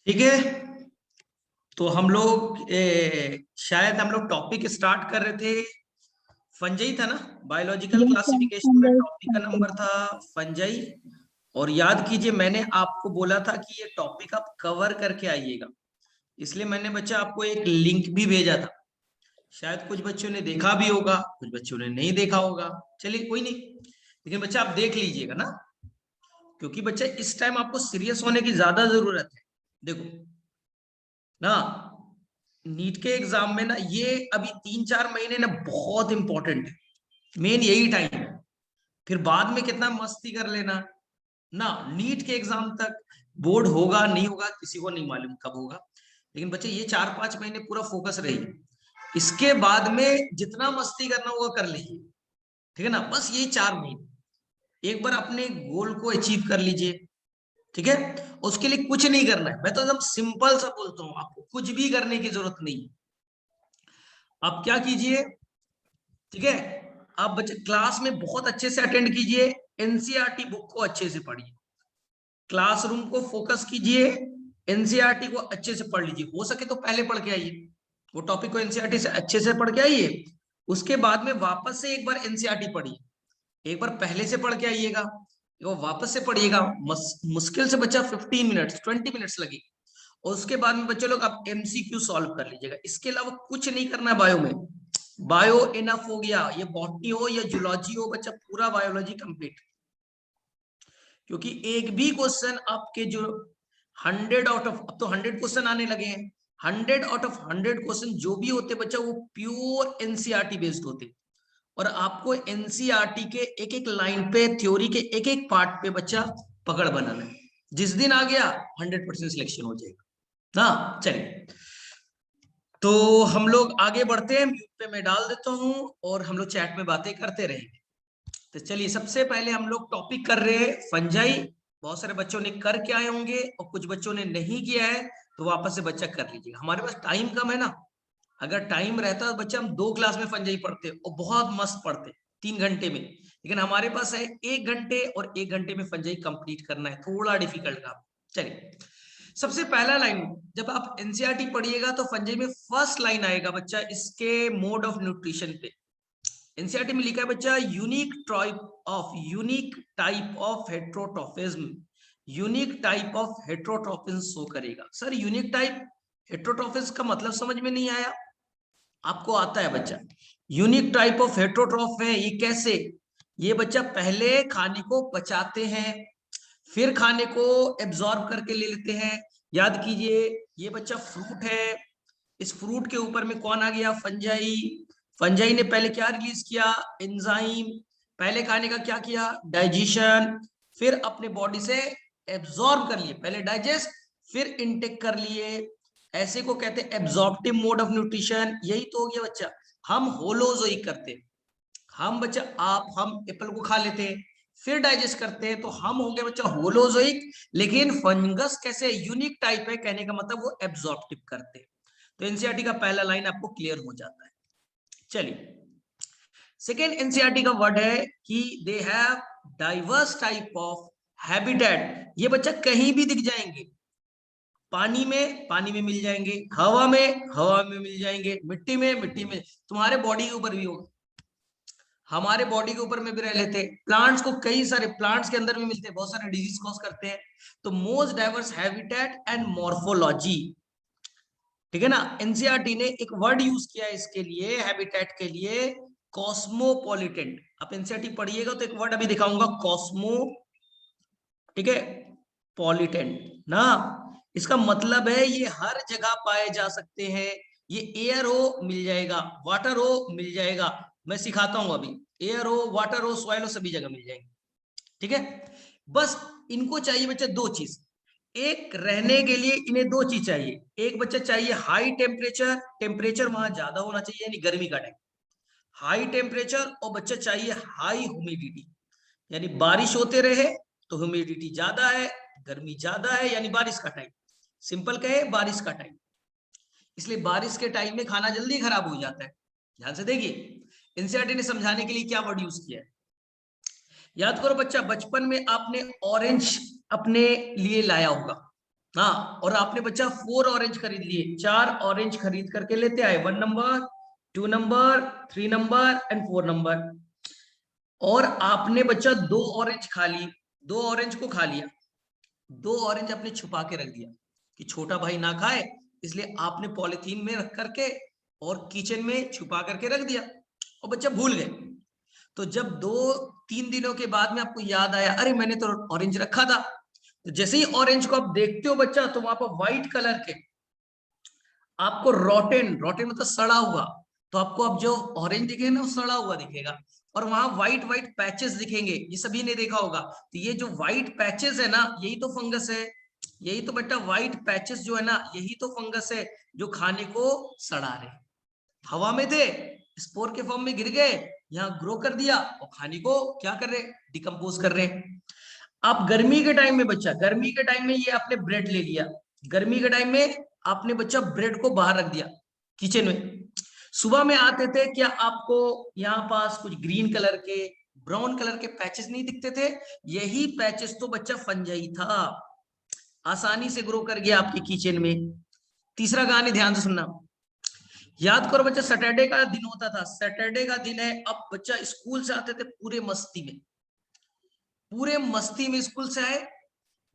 ठीक है। तो हम लोग शायद हम लोग टॉपिक स्टार्ट कर रहे थे। फंजाई था ना, बायोलॉजिकल यस सर, क्लासिफिकेशन में टॉपिक का फंगस। नंबर था फंजाई। और याद कीजिए, मैंने आपको बोला था कि ये टॉपिक आप कवर करके आइएगा, इसलिए मैंने बच्चा आपको एक लिंक भी भेजा था। शायद कुछ बच्चों ने देखा भी होगा, कुछ बच्चों ने नहीं देखा होगा। चलिए कोई नहीं, लेकिन बच्चा आप देख लीजिएगा ना, क्योंकि बच्चा इस टाइम आपको सीरियस होने की ज्यादा जरूरत है। देखो ना, नीट के एग्जाम में ना ये अभी 3-4 महीने ना बहुत इंपॉर्टेंट है। मेन यही टाइम है, फिर बाद में कितना मस्ती कर लेना ना। नीट के एग्जाम तक बोर्ड होगा नहीं होगा किसी को नहीं मालूम कब होगा, लेकिन बच्चे ये 4-5 महीने पूरा फोकस रहिए। इसके बाद में जितना मस्ती करना होगा कर लीजिए, ठीक है ना। बस ये 4 महीने एक बार अपने गोल को अचीव कर लीजिए, ठीक है। उसके लिए कुछ नहीं करना है, मैं तो एकदम सिंपल सा बोलता हूँ, आपको कुछ भी करने की जरूरत नहीं। आप क्या कीजिए, ठीक है, आप बच्चे क्लास में बहुत अच्छे से अटेंड कीजिए, एनसीईआरटी बुक को अच्छे से पढ़िए, क्लासरूम को फोकस कीजिए, एनसीईआरटी को अच्छे से पढ़ लीजिए। हो सके तो पहले पढ़ के आइए, वो टॉपिक को एनसीईआरटी से अच्छे से पढ़ के आइए। उसके बाद में वापस से एक बार एनसीईआरटी पढ़िए, एक बार पहले से पढ़ के आइएगा, वो वापस से पढ़िएगा। मुश्किल से बच्चा 15 मिनट्स 20 मिनट्स लगे। और उसके बाद में बच्चे लोग आप एमसीक्यू सॉल्व कर लीजिएगा। इसके अलावा कुछ नहीं करना है बायो में। बायो इनफ हो गया, ये बॉटनी हो या जूलॉजी हो, बच्चा पूरा बायोलॉजी कंप्लीट। क्योंकि एक भी क्वेश्चन आपके जो 100 आउट ऑफ, अब तो 100 क्वेश्चन आने लगे हैं, 100 आउट ऑफ 100 क्वेश्चन जो भी होते बच्चा वो प्योर एनसीईआरटी बेस्ड होते। और आपको एनसीईआरटी के एक एक लाइन पे, थ्योरी के एक एक पार्ट पे बच्चा पकड़ बनाना है। जिस दिन आ गया 100% सिलेक्शन हो जाएगा ना। चलिए, तो हम लोग आगे बढ़ते हैं। म्यूट पे मैं डाल देता हूं और हम लोग चैट में बातें करते रहेंगे। तो चलिए, सबसे पहले हम लोग टॉपिक कर रहे हैं फंजाई। बहुत सारे बच्चों ने करके आए होंगे और कुछ बच्चों ने नहीं किया है, तो वापस से बच्चा कर लीजिएगा। हमारे पास टाइम कम है ना, अगर टाइम रहता तो बच्चा हम 2 क्लास में फंजाई पढ़ते और बहुत मस्त पढ़ते 3 घंटे में। लेकिन हमारे पास है 1 घंटे, और 1 घंटे में फंजाई कंप्लीट करना है, थोड़ा डिफिकल्ट काम। चलिए, सबसे पहला लाइन, जब आप एनसीईआरटी पढ़िएगा तो फंजाई में फर्स्ट लाइन आएगा बच्चा इसके मोड ऑफ न्यूट्रिशन पे। एनसीईआरटी में लिखा है बच्चा, unique type of heterotrophism, unique type of heterotrophism show करेगा। सर यूनिक टाइप हेट्रोट्रॉफिज्म का मतलब समझ में नहीं आया? आपको आता है बच्चा, यूनिक टाइप ऑफ हेट्रोट्रॉफ है ये कैसे? ये बच्चा पहले खाने को पचाते हैं, फिर खाने को एब्जॉर्ब करके ले लेते हैं। याद कीजिए, ये बच्चा फ्रूट है, इस फ्रूट के ऊपर में कौन आ गया? फंजाई। फंजाई ने पहले क्या रिलीज किया? एंजाइम। पहले खाने का क्या किया? डाइजेशन। फिर अपने बॉडी से एब्जॉर्ब कर लिए, पहले डाइजेस्ट फिर इनटेक कर लिए। ऐसे को कहते हैं एब्जॉर्प्टिव मोड ऑफ न्यूट्रिशन। यही तो हो गया बच्चा। हम होलोजोइक करते, हम बच्चा हम एप्पल को खा लेते हैं फिर डाइजेस्ट करते हैं, तो हम हो गए बच्चा होलोजोइक। लेकिन फंगस कैसे? यूनिक टाइप है, कहने का मतलब वो एब्जॉर्प्टिव करते हैं। तो एनसीईआरटी का पहला लाइन आपको क्लियर हो जाता है। चलिए, सेकेंड एनसीईआरटी का वर्ड है कि they have diverse type of habitat. ये बच्चा कहीं भी दिख जाएंगे, पानी में मिल जाएंगे, हवा में मिल जाएंगे, मिट्टी में, तुम्हारे बॉडी के ऊपर भी होगा, हमारे बॉडी के ऊपर में भी रह लेते हैं। प्लांट्स को, कई सारे प्लांट्स के अंदर भी मिलते हैं, बहुत सारे डिजीज कॉज करते हैं। तो most diverse habitat and morphology, ठीक है ना। एनसीईआरटी ने एक वर्ड यूज किया है इसके लिए, हैबिटेट के लिए, कॉस्मोपॉलिटन। आप एनसीईआरटी पढ़िएगा तो एक वर्ड अभी दिखाऊंगा, कॉस्मो, ठीक है, पॉलिटन ना। इसका मतलब है ये हर जगह पाए जा सकते हैं। ये एयर हो मिल जाएगा, वाटर हो मिल जाएगा, मैं सिखाता हूं अभी। एयर हो, वाटर हो, सॉइल हो, सभी जगह मिल जाएंगे, ठीक है। बस इनको चाहिए बच्चा दो चीज, एक रहने के लिए इन्हें दो चीज चाहिए। एक बच्चा चाहिए हाई टेम्परेचर, टेम्परेचर वहां ज्यादा होना चाहिए यानी गर्मी का टाइम, हाई टेम्परेचर। और बच्चा चाहिए हाई ह्यूमिडिटी, यानी बारिश होते रहे तो ह्यूमिडिटी ज्यादा है, गर्मी ज्यादा है यानी बारिश का टाइम। सिंपल कहे, बारिश का टाइम। इसलिए बारिश के टाइम में खाना जल्दी खराब हो जाता है। ध्यान से देखिए, एनसीईआरटी ने समझाने के लिए क्या वर्ड यूज किया है। याद करो बच्चा, बचपन में आपने ऑरेंज अपने लिए लाया होगा, हाँ, और आपने बच्चा 4 ऑरेंज खरीद लिए, 4 ऑरेंज खरीद करके लेते आए, 1 number, 2 number, 3 number and 4 number. और आपने बच्चा 2 ऑरेंज खा ली, 2 ऑरेंज को खा लिया, 2 ऑरेंज आपने छुपा के रख दिया कि छोटा भाई ना खाए, इसलिए आपने पॉलिथीन में रख करके और किचन में छुपा करके रख दिया, और बच्चा भूल गए। तो जब 2-3 दिनों के बाद में आपको याद आया, अरे मैंने तो ऑरेंज रखा था, तो जैसे ही ऑरेंज को आप देखते हो बच्चा, तो वहां पर व्हाइट कलर के आपको रोटेन, रोटेन मतलब सड़ा हुआ, तो आपको अब जो ऑरेंज दिखेगा ना वो सड़ा हुआ दिखेगा, और वहां व्हाइट व्हाइट पैचेस दिखेंगे, ये सभी ने देखा होगा। तो ये जो व्हाइट पैचेस है ना, यही तो फंगस है, यही तो बेटा व्हाइट पैचेस जो है ना, यही तो फंगस है जो खाने को सड़ा रहे। हवा में थे, स्पोर के फॉर्म में गिर गए, यहाँ ग्रो कर दिया, और खाने को क्या कर रहे, डिकम्पोज कर रहे। आप गर्मी के टाइम में बच्चा, गर्मी के टाइम में ये आपने ब्रेड ले लिया, गर्मी के टाइम में आपने बच्चा ब्रेड को बाहर रख दिया किचन में, सुबह में आते थे, क्या आपको यहाँ पास कुछ ग्रीन कलर के, ब्राउन कलर के पैचेस नहीं दिखते थे? यही पैचेस तो बच्चा फंजाई था, आसानी से ग्रो कर गया आपके किचन में। तीसरा कहानी ध्यान से सुनना, याद करो बच्चा, सैटरडे का दिन होता था, सैटरडे का दिन है, अब बच्चा स्कूल से आते थे पूरे मस्ती में, पूरे मस्ती में स्कूल से आए,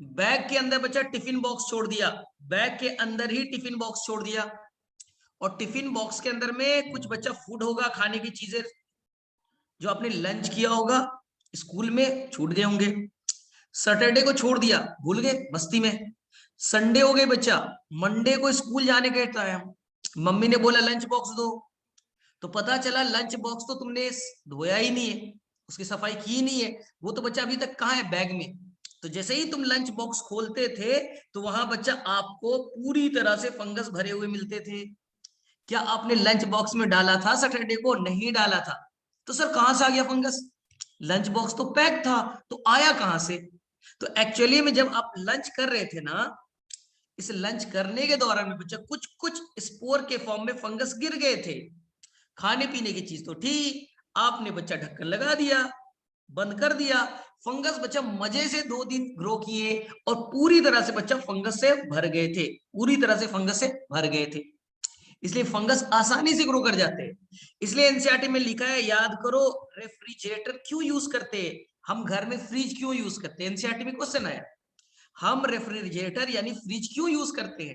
बैग के अंदर बच्चा टिफिन बॉक्स छोड़ दिया, बैग के अंदर ही टिफिन बॉक्स छोड़ दिया, और टिफिन बॉक्स के अंदर में कुछ बच्चा फूड होगा, खाने की चीजें जो आपने लंच किया होगा स्कूल में, छूट गए होंगे। सैटरडे को छोड़ दिया, भूल गए मस्ती में। संडे हो गए बच्चा, मंडे को स्कूल जाने के टाइम मम्मी ने बोला लंच बॉक्स दो, तो पता चला लंच बॉक्स तो तुमने धोया ही नहीं है, उसकी सफाई की नहीं है, वो तो बच्चा अभी तक कहाँ है, बैग में। तो जैसे ही तुम लंच बॉक्स खोलते थे, तो वहां बच्चा आपको पूरी तरह से फंगस भरे हुए मिलते थे। क्या आपने लंच बॉक्स में डाला था सैटरडे को? नहीं डाला था, तो सर कहां से आ गया फंगस? लंच बॉक्स तो पैक था, तो आया कहां से? तो एक्चुअली में जब आप लंच कर रहे थे ना, इस लंच करने के दौरान में बच्चा कुछ कुछ स्पोर के फॉर्म में फंगस गिर गए थे। खाने पीने की चीज तो ठीक, आपने बच्चा ढक्कन लगा दिया, बंद कर दिया, फंगस बच्चा मजे से 2 दिन ग्रो किए, और पूरी तरह से बच्चा फंगस से भर गए थे, पूरी तरह से फंगस से भर गए थे। इसलिए फंगस आसानी से ग्रो कर जाते हैं। इसलिए एनसीईआरटी में लिखा है, याद करो, रेफ्रिजरेटर क्यों यूज करते हैं, हम घर में फ्रिज क्यों यूज करते हैं, एनसीईआरटी में क्वेश्चन आया, हम रेफ्रिजरेटर यानी फ्रिज क्यों यूज करते हैं?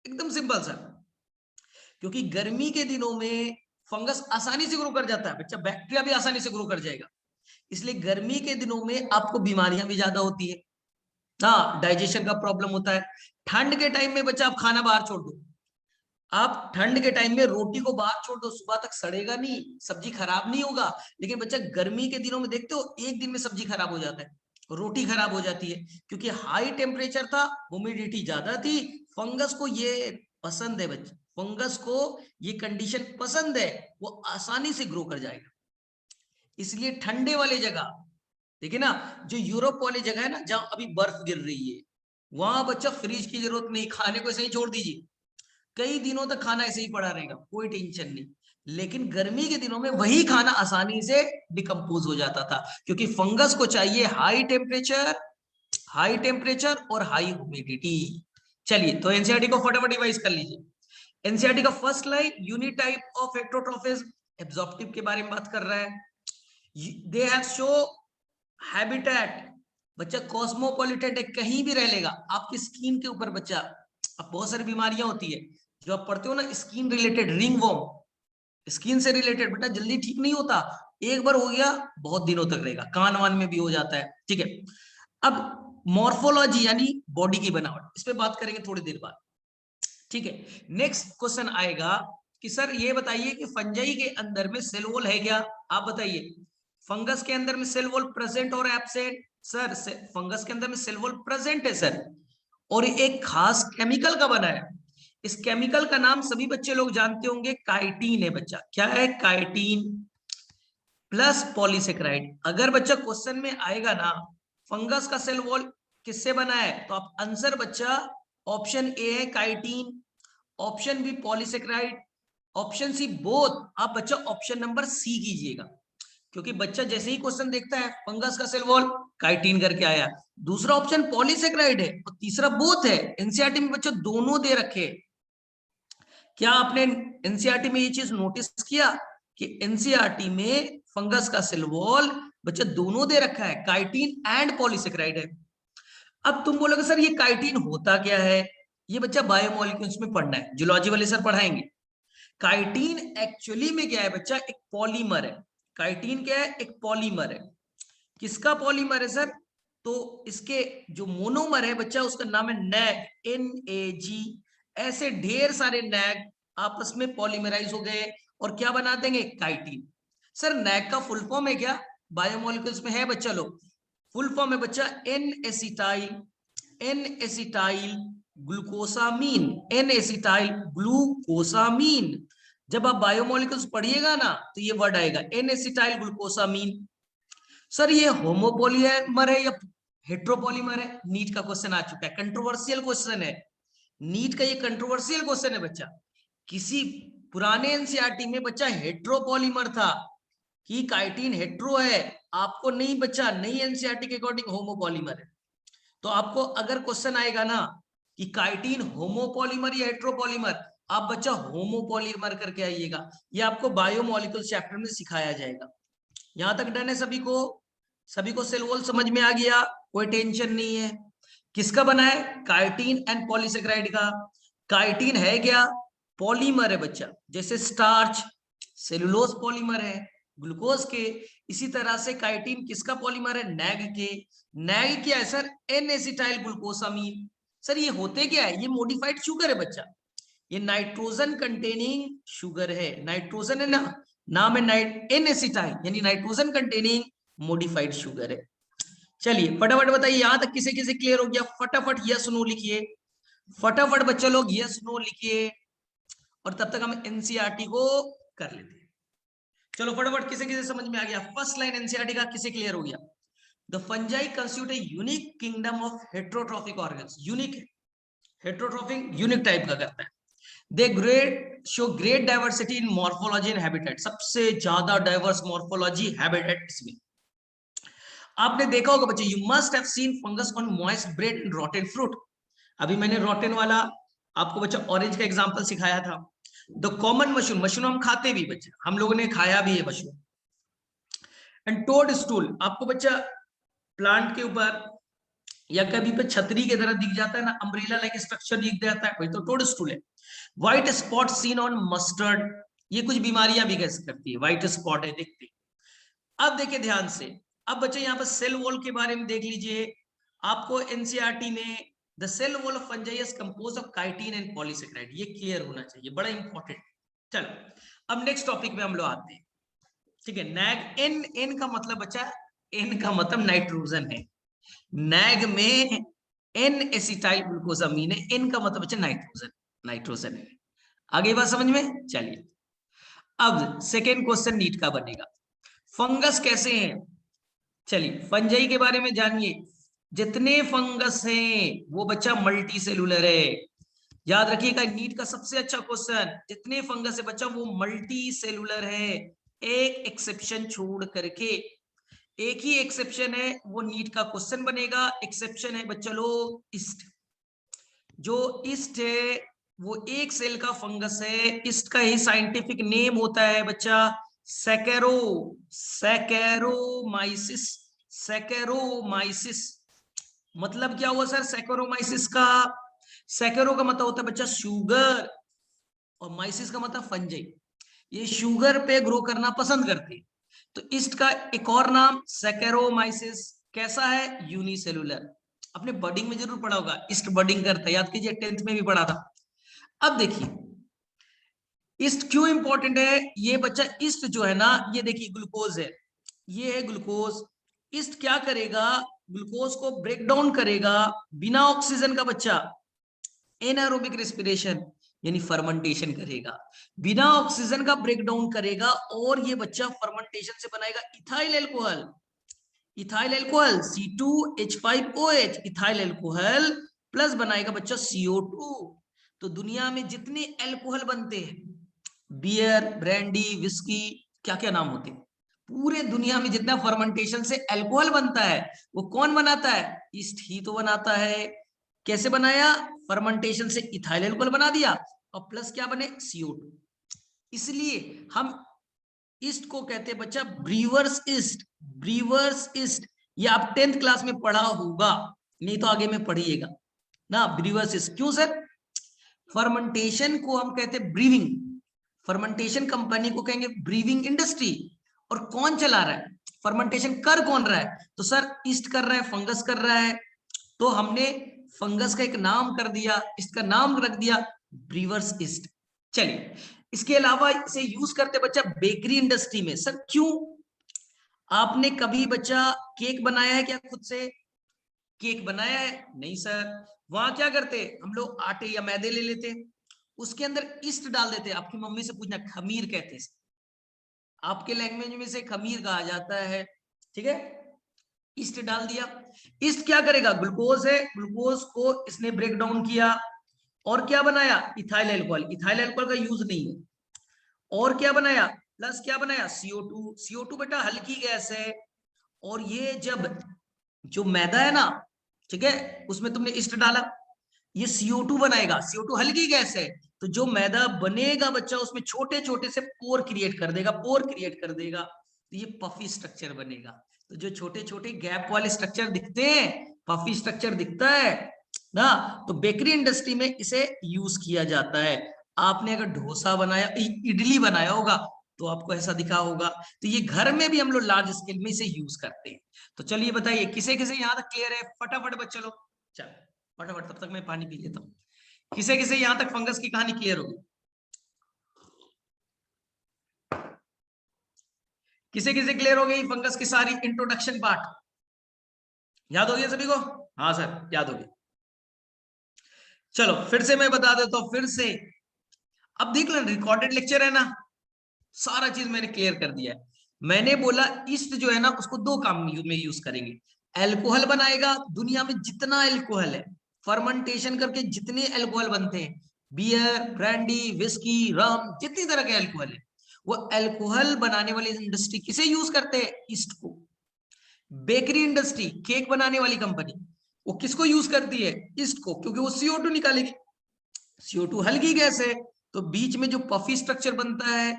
एकदम सिंपल सा, क्योंकि गर्मी के दिनों में फंगस आसानी से ग्रो कर जाता है बच्चा, बैक्टीरिया भी आसानी से ग्रो कर जाएगा, इसलिए गर्मी के दिनों में आपको बीमारियां भी ज्यादा होती है, हाँ डाइजेशन का प्रॉब्लम होता है। ठंड के टाइम में बच्चा आप खाना बाहर छोड़ दो, आप ठंड के टाइम में रोटी को बाहर छोड़ दो, सुबह तक सड़ेगा नहीं, सब्जी खराब नहीं होगा, लेकिन बच्चा गर्मी के दिनों में देखते हो एक दिन में सब्जी खराब हो जाता है, रोटी खराब हो जाती है, क्योंकि हाई टेम्परेचर था, ह्यूमिडिटी ज्यादा थी, फंगस को ये पसंद है बच्चा, फंगस को ये कंडीशन पसंद है, वो आसानी से ग्रो कर जाएगा। इसलिए ठंडे वाले जगह, देखिए ना, जो यूरोप वाली जगह है ना, जहां अभी बर्फ गिर रही है, वहां बच्चा फ्रिज की जरूरत नहीं, खाने को ऐसे ही छोड़ दीजिए, कई दिनों तक खाना ऐसे ही पड़ा रहेगा, कोई टेंशन नहीं। लेकिन गर्मी के दिनों में वही खाना आसानी से डिकम्पोज हो जाता था, क्योंकि फंगस को चाहिए हाई टेम्परेचर, हाई टेम्परेचर और हाई ह्यूमिडिटी। चलिए, तो एनसीईआरटी को फटाफट रिवाइज कर लीजिए। एनसीईआरटी का first line, unique type of heterotrophism, absorptive के बारे में बात कर रहा है। दे हैव शो हैबिटेट, बच्चा कॉस्मोपॉलिटन है, कहीं भी रह लेगा। आपकी स्किन के ऊपर बच्चा, अब बहुत सारी बीमारियां होती है जो आप पढ़ते हो ना, skin related, ringworm, skin से रिलेटेड बेटा जल्दी ठीक नहीं होता, एक बार हो गया बहुत दिनों तक रहेगा, कान वान में भी हो जाता है, ठीक है। अब मॉर्फोलॉजी यानी बॉडी की बनावट, इस पे बात करेंगे थोड़ी देर बाद, ठीक है। नेक्स्ट क्वेश्चन आएगा कि सर ये बताइए कि फंजाई के अंदर में सेल वॉल है क्या? आप बताइए, फंगस के अंदर में सेल वॉल प्रेजेंट और एब्सेंट? सर फंगस के अंदर में सेल वॉल प्रेजेंट है सर, और एक खास केमिकल का बना है। इस केमिकल का नाम सभी बच्चे लोग जानते होंगे, काइटिन है बच्चा। क्या है? Chitin plus polysaccharide. अगर बच्चा क्वेश्चन में आएगा ना, फंगस का सेल वॉल किससे बना है, तो आप आंसर बच्चा ऑप्शन ए है chitin, option B polysaccharide, option C both. आप बच्चा ऑप्शन नंबर सी कीजिएगा, क्योंकि बच्चा जैसे ही क्वेश्चन देखता है फंगस का सेल वॉल काइटिन करके आया, दूसरा ऑप्शन पॉलीसेकेराइड है और तीसरा बोथ है। एनसीईआरटी में बच्चों दोनों दे रखे। क्या आपने एनसीईआरटी में ये चीज नोटिस किया कि एनसीईआरटी में फंगस का सेल वॉल बच्चा दोनों दे रखा है, काइटिन एंड पॉलीसेकेराइड है। अब तुम बोलोगे सर ये काइटिन होता क्या है, ये बच्चा बायोमोलिक्यूल्स में पढ़ना है, जूलॉजी वाले सर पढ़ाएंगे। काइटिन एक्चुअली में क्या है बच्चा, एक पॉलीमर है। काइटिन क्या है, एक पॉलीमर है। किसका पॉलीमर है सर, तो इसके जो मोनोमर है बच्चा उसका नाम है नैग, NAG। ऐसे ढेर सारे नैग आपस में पॉलीमराइज हो गए और क्या बना देंगे, काइटिन। सर नैग का फुल फॉर्म है क्या, बायोमोलिक्यूल्स में है बच्चा लोग, फुल फॉर्म है बच्चा N acetyl glucosamine, N acetyl glucosamine. जब आप बायोमोलिक्यूल्स पढ़िएगा ना तो ये वर्ड आएगा एन एसिटाइल ग्लूकोसामीन। सर ये होमोपॉलीमर है या हेट्रोपॉलीमर है, नीट का क्वेश्चन आ चुका है, कंट्रोवर्शियल क्वेश्चन है, नीट का ये कंट्रोवर्शियल क्वेश्चन है बच्चा। किसी पुराने एनसीईआरटी में बच्चा हेट्रोपॉलीमर था कि काइटिन हेट्रो है, आपको नहीं बच्चा, नई एनसीईआरटी के अकॉर्डिंग होमोपॉलीमर है। तो आपको अगर क्वेश्चन आएगा ना कि काइटिन होमोपॉलीमर या हेट्रोपॉलीमर, आप बच्चा होमोपॉलीमर करके आइएगा, ये आपको बायोमोलिक्यूल चैप्टर में सिखाया जाएगा। यहां तक डन है सभी को, सभी को सेल वॉल समझ में आ गया, कोई टेंशन नहीं है। किसका बना है, काइटिन एंड पॉलीसेकेराइड का। काइटिन है क्या, पॉलीमर है बच्चा, जैसे स्टार्च सेलुलोज पॉलीमर है ग्लूकोज के, इसी तरह से काइटिन किसका पॉलीमर है, नैग के। नैग क्या है sir, N acetyl glucosamine. Sir ये होते क्या है, ये मॉडिफाइड शुगर है बच्चा, ये नाइट्रोजन कंटेनिंग शुगर है, नाइट्रोजन है ना, नाम है नाइट एन एसिटाइल यानी नाइट्रोजन कंटेनिंग मॉडिफाइड शुगर है। चलिए फटाफट बताइए, यहां तक किसे किसे क्लियर हो गया, फटाफट यस नो लिखिए, फटाफट बच्चे लोग यस नो लिखिए, और तब तक हम एनसीईआरटी को कर लेते हैं। चलो फटाफट किसे किसे समझ में आ गया, फर्स्ट लाइन एनसीईआरटी का किसे क्लियर हो गया, the fungi constitute a unique kingdom of heterotrophic organs, unique है, हेट्रोट्रॉफिक यूनिक टाइप का करता है। They great show great diversity in morphology and habitat, सबसे ज्यादा डाइवर्स मॉर्फोलॉजी हैबिटेट्स में। आपने देखा होगा बच्चे, you must have seen fungus on moist bread and Rotten fruit. अभी मैंने रॉटेन वाला आपको बच्चा ऑरेंज का एग्जांपल सिखाया था। द कॉमन मशरूम, मशरूम हम खाते भी बच्चे, हम लोगों ने खाया भी है मशरूम। एंड टोड स्टूल, आपको बच्चा प्लांट के ऊपर या कभी पे छतरी की तरह दिख जाता है ना, अम्ब्रेला लाइक स्ट्रक्चर दिख जाता है, वही तो टोड स्टूल है। White spot seen on mustard, ये कुछ बीमारियां भी कह सकती है, व्हाइट स्पॉट है देखते। अब देखिए ध्यान से, अब बच्चे यहाँ पर सेल वॉल के बारे में देख लीजिए, आपको एनसीईआरटी में the cell wall of fungi is composed of chitin and polysaccharide, ये क्लियर होना चाहिए, बड़ा इंपॉर्टेंट। चलो अब नेक्स्ट टॉपिक पे हम लोग आते हैं, ठीक है। नैग, एन, एन का मतलब बच्चा, एन का मतलब नाइट्रोजन है, नैग में एन एसिटाइल ग्लूकोसामीन है, एन का मतलब बच्चा नाइट्रोजन, नाइट्रोजन है। आगे बात समझ में, चलिए अब सेकेंड क्वेश्चन नीट का बनेगा, फंगस कैसे हैं। चलिए फंजाई के बारे में जानिए, जितने फंगस हैं वो बच्चा मल्टी सेलुलर है, याद रखिएगा नीट का सबसे अच्छा क्वेश्चन, जितने फंगस है बच्चा वो मल्टी सेलुलर है, एक एक्सेप्शन छोड़ करके, एक ही एक्सेप्शन है, वो नीट का क्वेश्चन बनेगा। एक्सेप्शन है बच्चा लोग ईस्ट, जो ईस्ट है वो एक सेल का फंगस है, ईस्ट का ही साइंटिफिक नेम होता है बच्चा सैकेरो, सैकेरोमाइसिस, सैकेरोमाइसिस। मतलब क्या हुआ सर सैकेरोमाइसिस का, सैकेरो का मतलब होता है बच्चा शुगर, और माइसिस का मतलब फंजाई, ये शुगर पे ग्रो करना पसंद करते हैं। तो ईस्ट का एक और नाम सैकेरोमाइसिस, कैसा है, यूनिसेलुलर। अपने बडिंग में जरूर पढ़ा होगा, ईस्ट बडिंग करता है, याद कीजिए 10th में भी पढ़ा था। अब देखिए ईस्ट क्यों इंपॉर्टेंट है, ये बच्चा ईस्ट जो है ना, ये देखिए ग्लूकोज है, ये है ग्लूकोज, ईस्ट क्या करेगा, ग्लूकोज को ब्रेक डाउन करेगा, बिना ऑक्सीजन का बच्चा एनारोबिक रेस्पिरेशन यानी फर्मेंटेशन करेगा, बिना ऑक्सीजन का ब्रेक डाउन करेगा, और ये बच्चा फर्मेंटेशन से बनाएगा ethyl alcohol, ethyl alcohol C2H5OH, ethyl alcohol plus बनाएगा बच्चा CO2। तो दुनिया में जितने एल्कोहल बनते हैं, बियर, ब्रांडी, विस्की, क्या क्या नाम होते हैं, पूरे दुनिया में जितना फर्मेंटेशन से अल्कोहल बनता है वो कौन बनाता है? ईस्ट ही तो बनाता है। कैसे बनाया? फर्मेंटेशन से इथाइल अल्कोहल बना दिया और प्लस क्या बने? CO2। इसलिए हम ईस्ट को कहते हैं बच्चा ब्रीवर्स ईस्ट। ब्रीवर्स ईस्ट ये आप 10th क्लास में पढ़ा होगा, नहीं तो आगे में पढ़िएगा ना। ब्रीवर्स ईस्ट क्यों सर? फर्मेंटेशन को हम कहते हैं ब्रीविंग, फर्मेंटेशन कंपनी को कहेंगे ब्रीविंग इंडस्ट्री। और कौन चला रहा है फर्मेंटेशन? कर कौन रहा है? तो सर ईस्ट कर रहा है, फंगस कर रहा है। तो हमने फंगस का एक नाम कर दिया, इसका नाम रख दिया ब्रीवर्स ईस्ट। चलिए, इसके अलावा इसे यूज करते बच्चा बेकरी इंडस्ट्री में। सर क्यों? आपने कभी बच्चा केक बनाया है क्या? खुद से केक बनाया है? नहीं सर। वहां क्या करते? हम लोग आटे या मैदे ले लेते, उसके अंदर ईस्ट डाल देते। आपकी मम्मी से पूछना, खमीर कहते हैं, आपके लैंग्वेज में से खमीर कहा जाता है, ठीक है। ईस्ट डाल दिया। ईस्ट क्या करेगा? ग्लूकोज है, ग्लूकोज को इसने ब्रेक डाउन किया और क्या बनाया? Ethyl alcohol. इथाइल अल्कोहल का यूज नहीं है। और क्या बनाया? प्लस क्या बनाया? CO2। CO2 बेटा हल्की गैस है। और ये जब जो मैदा है ना, ठीक है, उसमें तुमने ईस्ट डाला, ये CO2 बनाएगा। CO2 हल्की गैस है, तो जो मैदा बनेगा बच्चा उसमें छोटे छोटे से पोर क्रिएट कर देगा, पोर क्रिएट कर देगा, तो ये पफी स्ट्रक्चर बनेगा। तो जो छोटे छोटे गैप वाले स्ट्रक्चर दिखते हैं, पफी स्ट्रक्चर दिखता है ना, तो बेकरी इंडस्ट्री में इसे यूज किया जाता है। आपने अगर डोसा बनाया, इडली बनाया होगा, तो आपको ऐसा दिखा होगा। तो ये घर में भी हम लोग लार्ज स्केल में इसे यूज करते हैं। तो चलिए बताइए, किसे किसे यहां तक क्लियर है? फटाफट बच्चे लोग चलो फटाफट, तब तक मैं पानी पी लेता हूँ। किसे किसे यहां तक फंगस की कहानी क्लियर होगी? किसे किसे क्लियर हो गई फंगस की सारी इंट्रोडक्शन पार्ट? याद हो गया सभी को? हाँ सर याद हो गया। चलो फिर से मैं बता देता हूं, फिर से। अब देख लो, रिकॉर्डेड लेक्चर है ना, सारा चीज मैंने क्लियर कर दिया है। मैंने बोला ईस्ट जो है ना, उसको दो काम में यूज करेंगे। एल्कोहल बनाएगा, दुनिया में जितना एल्कोहल है, फर्मेंटेशन करके जितने एल्कोहल बनते हैं, बियर, ब्रांडी, विस्की, रम, जितनी तरह के एल्कोहल है, वो एल्कोहल बनाने वाली इंडस्ट्री किसे यूज करते हैं? ईस्ट को। बेकरी इंडस्ट्री, केक बनाने वाली कंपनी, वो किसको यूज करती है? ईस्ट को, क्योंकि वो CO2 निकालेगी। CO2 हल्की गैस है, तो बीच में जो पफी स्ट्रक्चर बनता है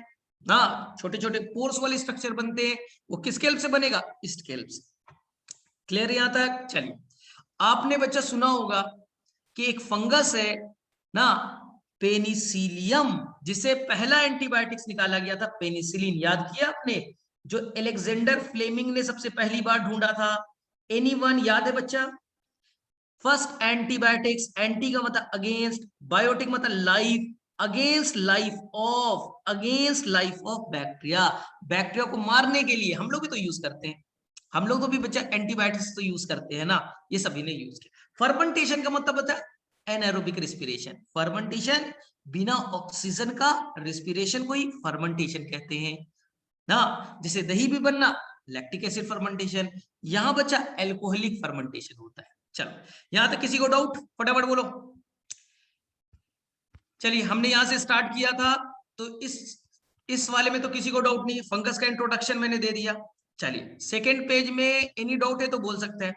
ना, छोटे छोटे पोर्स वाले स्ट्रक्चर बनते हैं, वो किसके हेल्प से बनेगा? ईस्ट के हेल्प से। क्लियर यहां तक? चलिए, आपने बच्चा सुना होगा कि एक फंगस है ना, पेनिसिलियम, जिसे पहला एंटीबायोटिक्स निकाला गया था पेनिसिलिन। याद किया आपने? जो एलेक्जेंडर फ्लेमिंग ने सबसे पहली बार ढूंढा था। एनीवन याद है बच्चा? फर्स्ट एंटीबायोटिक्स, एंटी का मतलब अगेंस्ट, बायोटिक मतलब life, against life of bacteria. Bacteria को मारने के लिए हम लोग भी तो यूज करते हैं, हम लोग तो भी बच्चा एंटीबायोटिक्स तो यूज करते हैं ना, ये सभी ने यूज किया। फर्मेंटेशन का मतलब बता, एनारोबिक रेस्पिरेशन। फर्मेंटेशन, बिना ऑक्सीजन का रेस्पिरेशन को ही फर्मेंटेशन कहते हैं ना। जैसे दही भी बनना, लैक्टिक एसिड फर्मेंटेशन। यहां बच्चा एल्कोहलिक फर्मेंटेशन होता है। चलो, यहां तक किसी को डाउट? फटाफट बोलो। चलिए, हमने यहां से स्टार्ट किया था, तो इस वाले में तो किसी को डाउट नहीं है, फंगस का इंट्रोडक्शन मैंने दे दिया। चलिए, सेकेंड पेज में एनी डाउट है तो बोल सकते हैं।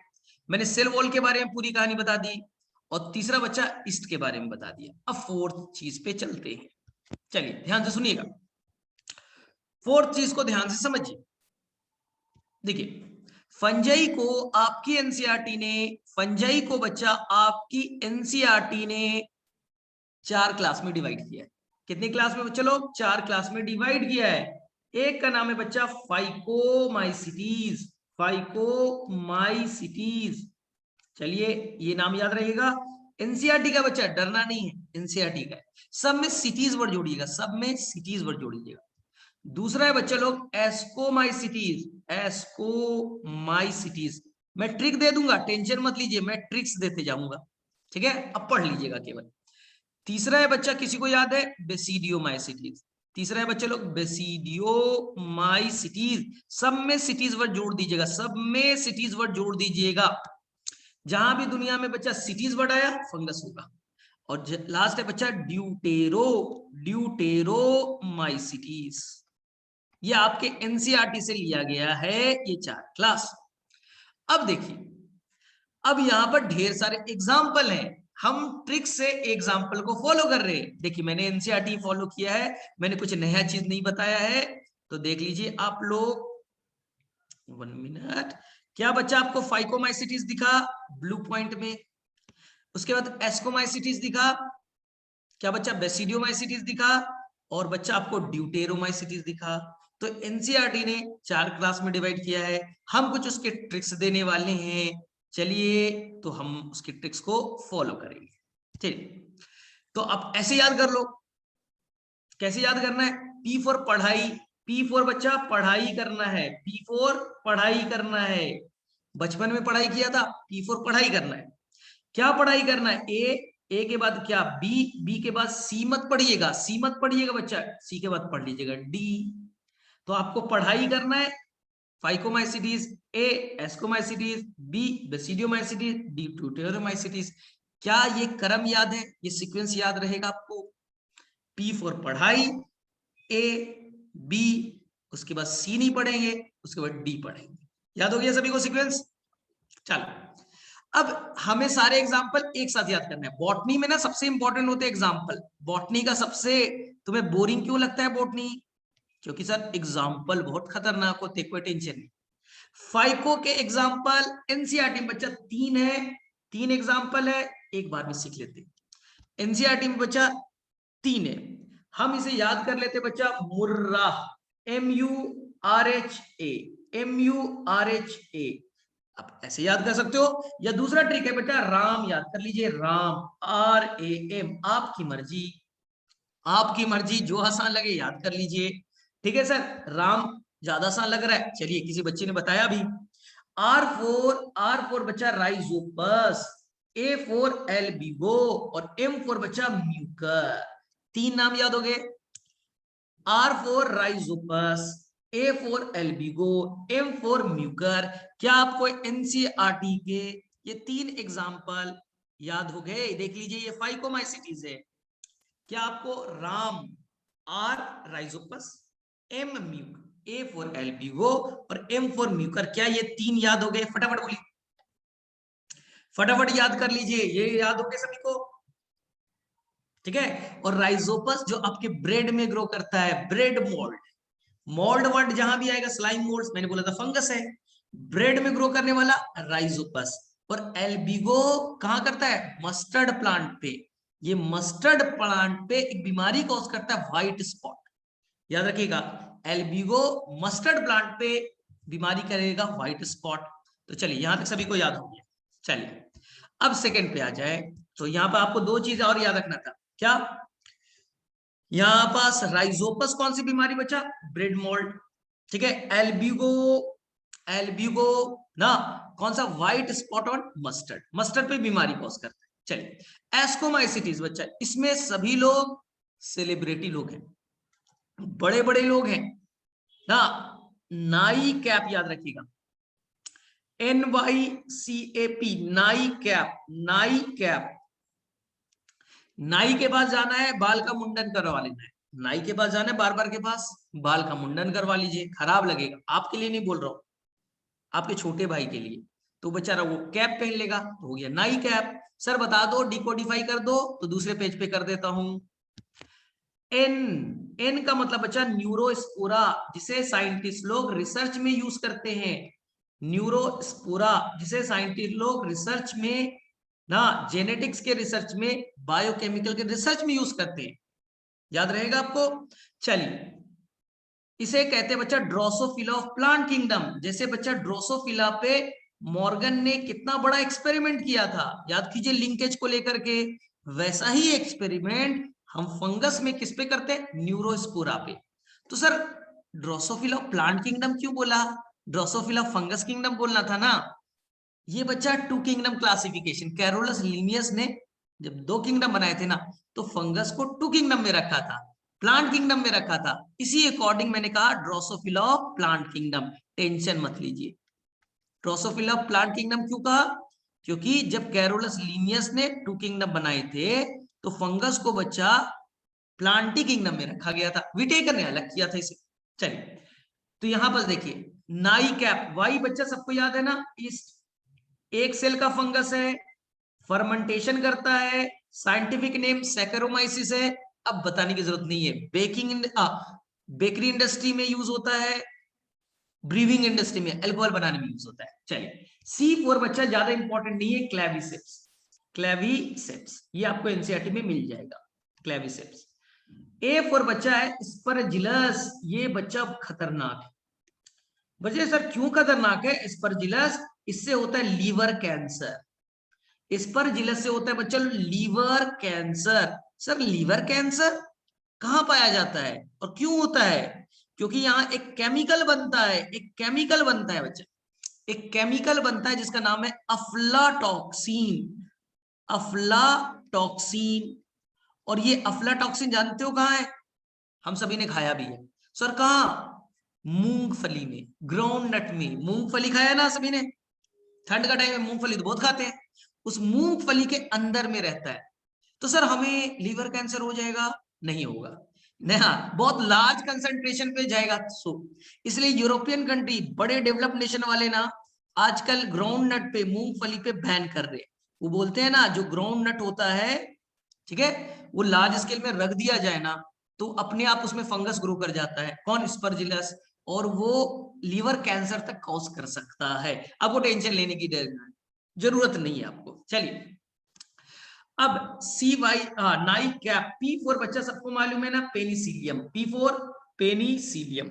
मैंने सेल वॉल के बारे में पूरी कहानी बता दी, और तीसरा बच्चा ईस्ट के बारे में बता दिया। अब फोर्थ चीज पे चलते हैं। चलिए ध्यान से सुनिएगा, फोर्थ चीज को ध्यान से समझिए। देखिए, फंजाई को आपकी एनसीईआरटी ने, फंजाई को बच्चा आपकी एनसीईआरटी ने 4 क्लास में डिवाइड किया है। कितनी क्लास में बच्चा लोग? 4 क्लास में डिवाइड किया है। एक का नाम है बच्चा फाइकोमाइसिटीज, फाइकोमाइसिटीज। चलिए, ये नाम याद रहिएगा। एनसीईआरटी का बच्चा, डरना नहीं है, एनसीईआरटी का है। सब में सिटीज वर्ड जोड़िएगा, सब में सिटीज वर्ड जोड़िएगा। दूसरा है बच्चा लोग एस्कोमाइसिटीज, एस्कोमाइसिटीज। मैं ट्रिक दे दूंगा, टेंशन मत लीजिए, मैं ट्रिक्स देते जाऊंगा, ठीक है, अब पढ़ लीजिएगा केवल। तीसरा है बच्चा, किसी को याद है? बेसिडियोमाइसिटीज। तीसरा है बच्चा लोग बेसिडियोमाइसिटीज। सब में सिटीज वर्ड जोड़ दीजिएगा, सब में सिटीज वर्ड जोड़ दीजिएगा। जहां भी दुनिया में बच्चा सिटीज वर्ड आया, फंगस होगा। और लास्ट है बच्चा ड्यूटेरोमाइसिटीज। ये आपके एनसीईआरटी से लिया गया है ये 4 क्लास। अब देखिए, अब यहां पर ढेर सारे एग्जाम्पल हैं, हम ट्रिक से एग्जाम्पल को फॉलो कर रहे हैं। देखिए मैंने एनसीईआरटी फॉलो किया है, मैंने कुछ नया चीज नहीं बताया है, तो देख लीजिए आप लोग। 1 मिनट। क्या बच्चा आपको फाइकोमाइसिटीज दिखा ब्लू पॉइंट में? उसके बाद एस्कोमाइसिटीज दिखा? क्या बच्चा बेसिडियोमाइसिटीज दिखा? और बच्चा आपको ड्यूटेरोमाइसिटीज दिखा? तो एनसीईआरटी ने 4 क्लास में डिवाइड किया है, हम कुछ उसके ट्रिक्स देने वाले हैं। चलिए तो हम उसके ट्रिक्स को फॉलो करेंगे। ठीक, तो आप ऐसे याद कर लो। कैसे याद करना है? पी फॉर पढ़ाई, पी फॉर बच्चा पढ़ाई करना है, पी फॉर पढ़ाई करना है। बचपन में पढ़ाई किया था, पी फॉर पढ़ाई करना है। क्या पढ़ाई करना है? ए के बाद क्या? बी के बाद सी मत पढ़िएगा, सी मत पढ़िएगा बच्चा, सी के बाद पढ़ लीजिएगा डी। तो आपको पढ़ाई करना है phycomycetes, A ascomycetes, B basidiomycetes, D deuteromycetes. क्या ये क्रम याद है? ये सीक्वेंस याद रहेगा आपको? पी फॉर पढ़ाई, ए बी, उसके बाद सी नहीं पढ़ेंगे, उसके बाद डी पढ़ेंगे। याद हो गया सभी को सीक्वेंस? चलो अब हमें सारे एग्जाम्पल एक साथ याद करना है। बॉटनी में ना सबसे इंपॉर्टेंट होते हैं एग्जाम्पल। बॉटनी का सबसे तुम्हें बोरिंग क्यों लगता है बॉटनी? क्योंकि सर एग्जाम्पल बहुत खतरनाक होते, कोई टेंशन नहीं। फाइको के एग्जाम्पल एनसीईआरटी में बच्चा 3 है, 3 एग्जाम्पल है, एक बार में सीख लेते। एनसीईआरटी में बच्चा 3 है, हम इसे याद कर लेते बच्चा मुर्रा, MURHA, MURHA। आप ऐसे याद कर सकते हो, या दूसरा ट्रिक है बेटा राम, याद कर लीजिए राम, RAM। आपकी मर्जी, आपकी मर्जी, जो आसान लगे याद कर लीजिए। ठीक है सर, राम ज्यादा आसान लग रहा है, चलिए किसी बच्चे ने बताया भी। R4 बच्चा राइजोपस, A4 एल्बिगो, और M4 बच्चा म्यूकर। 3 नाम याद हो गए। R4 Rhizopus, A4 Albugo, M4 Mucor. क्या आपको एनसीईआरटी के ये 3 एग्जाम्पल याद हो गए? देख लीजिए ये फाइकोमाइसिटीज है। क्या आपको Ram, R Rhizopus, M Mucor, A4 Albugo और M4 म्यूकर, क्या ये 3 याद हो गए? फटाफट बोलिए, फटाफट याद कर लीजिए, ये याद हो गए सभी को? ठीक है। और राइजोपस जो आपके ब्रेड में ग्रो करता है, ब्रेड मोल्ड, मोल्ड वर्ड जहां भी आएगा, स्लाइम मोल्ड मैंने बोला था फंगस है, ब्रेड में ग्रो करने वाला राइजोपस। और एल्बिगो कहां करता है? मस्टर्ड प्लांट पे। ये मस्टर्ड प्लांट पे एक बीमारी कॉज करता है, व्हाइट स्पॉट। याद रखिएगा, एल्बिगो मस्टर्ड प्लांट पे बीमारी करेगा, व्हाइट स्पॉट। तो चलिए यहां तक सभी को याद हो गया। चलिए अब सेकंड पे आ जाए, तो यहां पर आपको 2 चीजें और याद रखना था। क्या? यहां पास राइजोपस कौन सी बीमारी बचा? Bread mould. ठीक है। एल्बिगो, एल्बिगो ना कौन सा? White spot on mustard, mustard पे बीमारी कॉज करता है। चलिए एस्कोमाइसिटीज बच्चा, इसमें सभी लोग सेलिब्रिटी लोग हैं, बड़े बड़े लोग हैं ना। नाई कैप याद रखिएगा, NYCAP, नाई कैप, नाई कैप। नाई के पास जाना है, बाल का मुंडन करवा लेना है। नाई के पास जाना है बार बार के पास, बाल का मुंडन करवा लीजिए, खराब लगेगा, आपके लिए नहीं बोल रहा हूं, आपके छोटे भाई के लिए। तो बेचारा वो कैप पहन लेगा, तो हो गया नाई कैप। सर बता दो, डिकोडिफाई कर दो, तो दूसरे पेज पे कर देता हूं। एन का मतलब बच्चा न्यूरोस्पोरा, जिसे साइंटिस्ट लोग रिसर्च में यूज करते हैं। न्यूरोस्पोरा, जिसे साइंटिस्ट लोग रिसर्च में ना, जेनेटिक्स के रिसर्च में, बायोकेमिकल के रिसर्च में यूज करते हैं। याद रहेगा आपको? चलिए इसे कहते हैं बच्चा ड्रोसोफिला ऑफ प्लांट किंगडम। जैसे बच्चा ड्रोसोफिला पे मॉर्गन ने कितना बड़ा एक्सपेरिमेंट किया था, याद कीजिए लिंकेज को लेकर के, वैसा ही एक्सपेरिमेंट हम फंगस में किस पे करते हैं? न्यूरोस्पोरा पे। तो sir Drosophila of plant kingdom क्यों बोला? ड्रोसोफिला फंगस किंगडम बोलना था ना। ये बच्चा 2 किंगडम क्लासिफिकेशन, कैरोलस लिनियस ने जब 2 किंगडम बनाए थे ना, तो फंगस को 2 किंगडम में रखा था, प्लांट किंगडम में रखा था। इसी अकॉर्डिंग मैंने कहा Drosophila of plant kingdom. Tension मत लीजिए, ड्रोसोफिला ऑफ प्लांट किंगडम क्यों कहा? क्योंकि जब कैरोलस लिनियस ने 2 किंगडम बनाए थे, तो फंगस को बच्चा प्लांटी किंगडम में रखा गया था, विटेकर ने अलग किया था इसे। चलिए तो यहां पर देखिए नाई कैप, वाई बच्चा सबको याद है ना, ईस्ट, एक सेल का फंगस है, फर्मेंटेशन करता है, साइंटिफिक नेम सैकरोमाइसिस है। अब बताने की जरूरत नहीं है, बेकरी इंडस्ट्री में यूज होता है, ब्रीविंग इंडस्ट्री में अल्कोहल बनाने में यूज होता है। चलिए C4 बच्चा ज्यादा इंपॉर्टेंट नहीं है, क्लेविसेप्स, क्लेविसेप्स ये आपको एनसीईआरटी में मिल जाएगा, क्लेविसेप्स। A4 बच्चा है स्पर्जिलस, ये बच्चा खतरनाक है। बच्चे सर क्यों खतरनाक है स्पर्जिलस? इससे होता है लीवर कैंसर, स्पर्जिलस से होता है बच्चा liver cancer. Sir liver cancer कहां पाया जाता है और क्यों होता है? क्योंकि यहाँ एक केमिकल बनता है, एक केमिकल बनता है बच्चा, एक केमिकल बनता है जिसका नाम है अफ्लाटॉक्सिन, अफ्लाटॉक्सिन। और ये अफ्लाटॉक्सिन जानते हो कहाँ है? हम सभी ने खाया भी है। सर कहाँ? मूंगफली में, ग्राउंड नट में। मूंगफली खाया ना सभी ने, ठंड का टाइम है, मूंगफली तो बहुत खाते हैं, उस मूंगफली के अंदर में रहता है। तो सर हमें लीवर कैंसर हो जाएगा? नहीं होगा, नहीं, हाँ बहुत लार्ज कंसंट्रेशन पे जाएगा। सो इसलिए यूरोपियन कंट्री, बड़े डेवलप नेशन वाले ना आजकल ग्राउंड नट पे, मूंगफली पे बैन कर रहे हैं। वो बोलते हैं ना जो ग्राउंड नट होता है, ठीक है, वो लार्ज स्केल में रख दिया जाए ना तो अपने आप उसमें फंगस ग्रो कर जाता है, कौन? स्पर्जिलस, और वो लीवर कैंसर तक कॉज कर सकता है। अब वो टेंशन लेने की जरूरत नहीं है आपको। चलिए अब नाई कैप, P4 बच्चा सबको मालूम है ना, Penicillium, P4 Penicillium,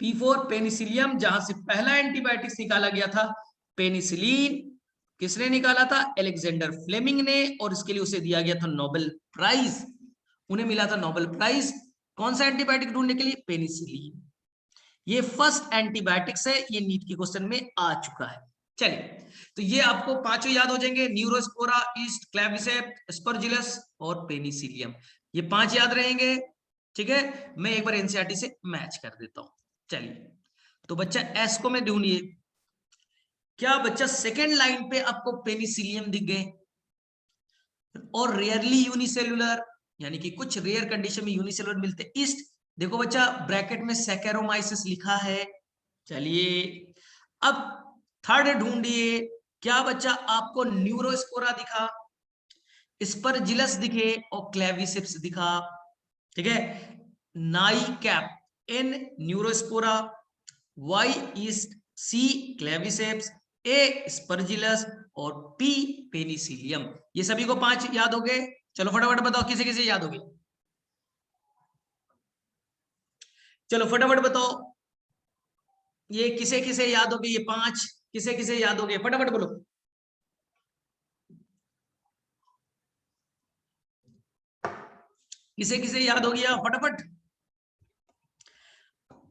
P4 Penicillium, जहां से पहला एंटीबायोटिक्स निकाला गया था पेनिसिलिन, किसने निकाला था? अलेक्जेंडर फ्लेमिंग ने, और इसके लिए उसे दिया गया था नोबेल प्राइज, उन्हें मिला था नोबेल प्राइज। कौन सा एंटीबायोटिक ढूंढने के लिए? पेनिसिलिन। ये फर्स्ट एंटीबायोटिक्स है, ये नीट के क्वेश्चन में आ चुका है। चलिए तो ये आपको पांचों याद हो जाएंगे, न्यूरोस्पोरा, ईस्ट, क्लेविसेप्स, स्पर्जिलस और पेनिसिलियम, ये पांच याद रहेंगे। ठीक है, मैं एक बार एनसीईआरटी से मैच कर देता हूं। चलिए तो बच्चा एस को मैं ढूंढिए, क्या बच्चा सेकेंड लाइन पे आपको पेनिसिलियम दिख गए? और रेयरली यूनिसेलुलर, यानी कि कुछ रेयर कंडीशन में यूनिसेलुलर मिलते। ईस्ट देखो बच्चा ब्रैकेट में सैकेरोमाइसिस लिखा है। चलिए अब थर्ड ढूंढिए, क्या बच्चा आपको न्यूरोस्पोरा दिखा, स्पर्जिलस दिखे और क्लेविसेप्स दिखा? ठीक है, नाई कैप, N neurospora, Y yeast, C claviceps, A aspergillus और पी पेनिसिलियम। ये सभी को पांच याद हो गए? चलो फटाफट बताओ किसे किसे याद हो गए, चलो फटाफट बताओ, ये किसे किसे याद हो गए? ये पांच किसे किसे याद हो गए? फटाफट बोलो। किसे किसे याद हो गया? फटाफट।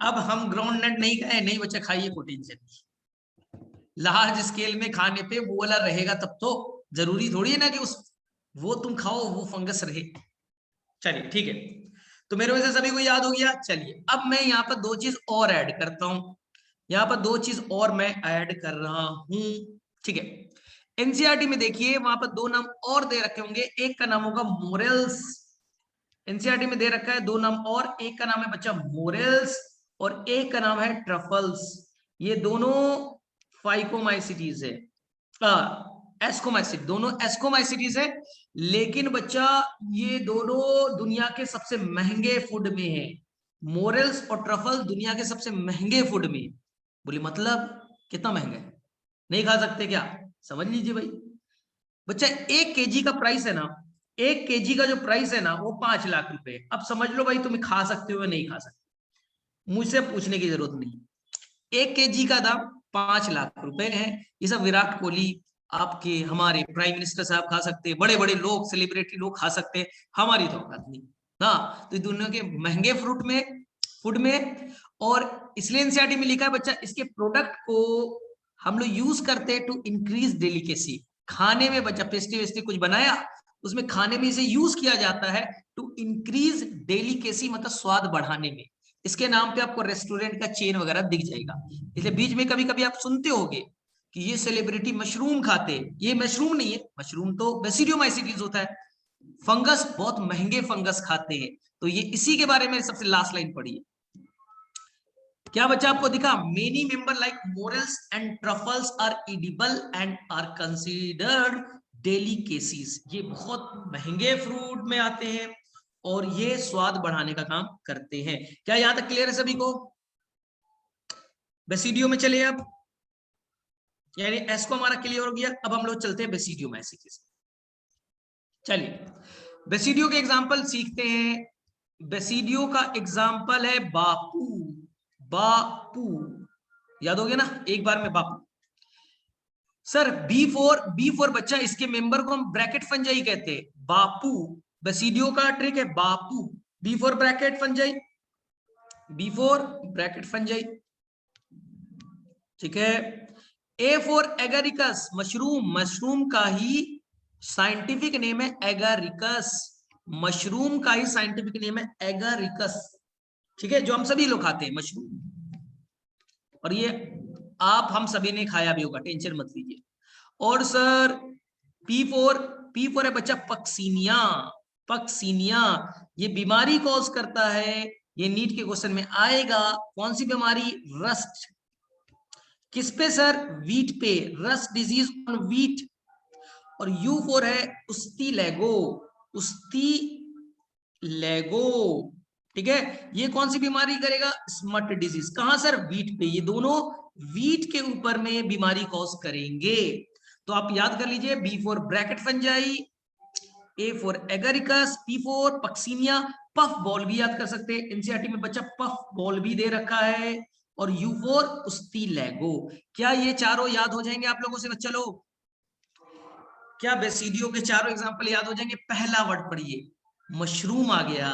अब हम ग्राउंड नट नहीं खाए, नहीं बच्चा खाइए, कोई टेंशन नहीं, लार्ज स्केल में खाने पे वो वाला रहेगा तब तो, जरूरी थोड़ी है ना कि उस वो तुम खाओ वो फंगस रहे। चलिए ठीक है, तो मेरे वजह से सभी को याद हो गया। चलिए अब मैं यहाँ पर दो चीज और ऐड करता हूं, यहाँ पर दो चीज और मैं ऐड कर रहा हूं। ठीक है, एनसीईआरटी में देखिए वहां पर दो नाम और दे रखे होंगे, एक का नाम होगा मोरेल्स, एनसीईआरटी में दे रखा है दो नाम और, एक का नाम है बच्चा मोरेल्स और एक का नाम है ट्रफल्स। ये दोनों फाइकोमाइसिटीज है, एस्कोमाइसिट, दोनों एस्कोमाइसिटीज है। लेकिन बच्चा ये दोनों दुनिया के सबसे महंगे फूड में है, मोरेल्स और ट्रफल दुनिया के सबसे महंगे फूड में। बोले मतलब कितना महंगा है, नहीं खा सकते क्या? समझ लीजिए भाई, बच्चा 1 kg का प्राइस है ना, 1 kg का जो प्राइस है ना वो 5 लाख रुपए। अब समझ लो भाई तुम्हें खा सकते हो या नहीं खा सकते, मुझसे पूछने की जरूरत नहीं। 1 kg का दाम 5 लाख रुपए है। ये सब विराट कोहली, आपके हमारे प्राइम मिनिस्टर साहब खा सकते हैं, बड़े बड़े लोग, सेलिब्रिटी लोग खा सकते हैं, हमारी तो औकात नहीं ना। तो दुनिया के महंगे फ्रूट में, फूड में, और इसलिए एनसीईआरटी में लिखा है बच्चा इसके प्रोडक्ट को हम लोग यूज करते हैं टू इंक्रीज डेलिकेसी। खाने में बच्चा पेस्ट्री वेस्ट्री कुछ बनाया, उसमें खाने में इसे यूज किया जाता है टू इंक्रीज डेलिकेसी, मतलब स्वाद बढ़ाने में। इसके नाम पे आपको रेस्टोरेंट का चेन वगैरह दिख जाएगा। इसलिए बीच में कभी कभी आप सुनते होंगे कि ये सेलिब्रिटी मशरूम खाते हैं, ये मशरूम नहीं है, मशरूम तो बेसिडियोमाइसिटीज होता है, फंगस, बहुत महंगे फंगस खाते हैं। तो ये इसी के बारे में सबसे लास्ट लाइन पढ़ी है, क्या बच्चा आपको दिखा? Many member like morels and truffles are edible and are considered delicacies. ये बहुत महंगे फ्रूट में आते हैं और ये स्वाद बढ़ाने का काम करते हैं। क्या यहां तक क्लियर है सभी को? बेसिडियो में चले अब, यानी एस को हमारा क्लियर हो गया। अब हम लोग चलते हैं बेसिडियो में। ऐसे केस चलिए बेसिडियो के एग्जांपल सीखते हैं। बेसिडियो का एग्जांपल है बापू। बापू याद हो गया ना एक बार में बापू। सर बी फोर बच्चा, इसके मेंबर को हम ब्रैकेट फंजाई कहते हैं। बापू बेसिडियो का ट्रिक है बापू। B for bracket fungi, B for bracket fungi, ठीक है। A for agaricus, mushroom. Mushroom का ही साइंटिफिक नेम है एगारिकस। मशरूम का ही साइंटिफिक नेम है एगारिकस, ठीक है, जो हम सभी लोग खाते हैं मशरूम। और ये आप हम सभी ने खाया भी होगा, टेंशन मत लीजिए। और सर पी फोर है बच्चा पक्सीनिया। पक्सीनिया ये बीमारी कॉज करता है, ये नीट के क्वेश्चन में आएगा। कौन सी बीमारी? रस्ट। किस पे सर? वीट पे, रस्ट डिजीज ऑन वीट। और यू फोर है उस्ती लेगो। उस्ती लेगो, ठीक है। ये कौन सी बीमारी करेगा? Smut disease. कहां सर? वीट पे। ये दोनों वीट के ऊपर में बीमारी कॉज करेंगे। तो आप याद कर लीजिए, B for bracket fungi, A for agaricus, P for puccinia. Puff ball भी याद कर सकते हैं, एनसीईआरटी में बच्चा पफ बॉल भी दे रखा है। और यू फोर उस्ती लेगो। क्या ये चारों याद हो जाएंगे आप लोगों से बच्चा लोग? क्या बेसिडियो के चारों एग्जांपल याद हो जाएंगे? पहला वर्ड पढ़िए, मशरूम आ गया,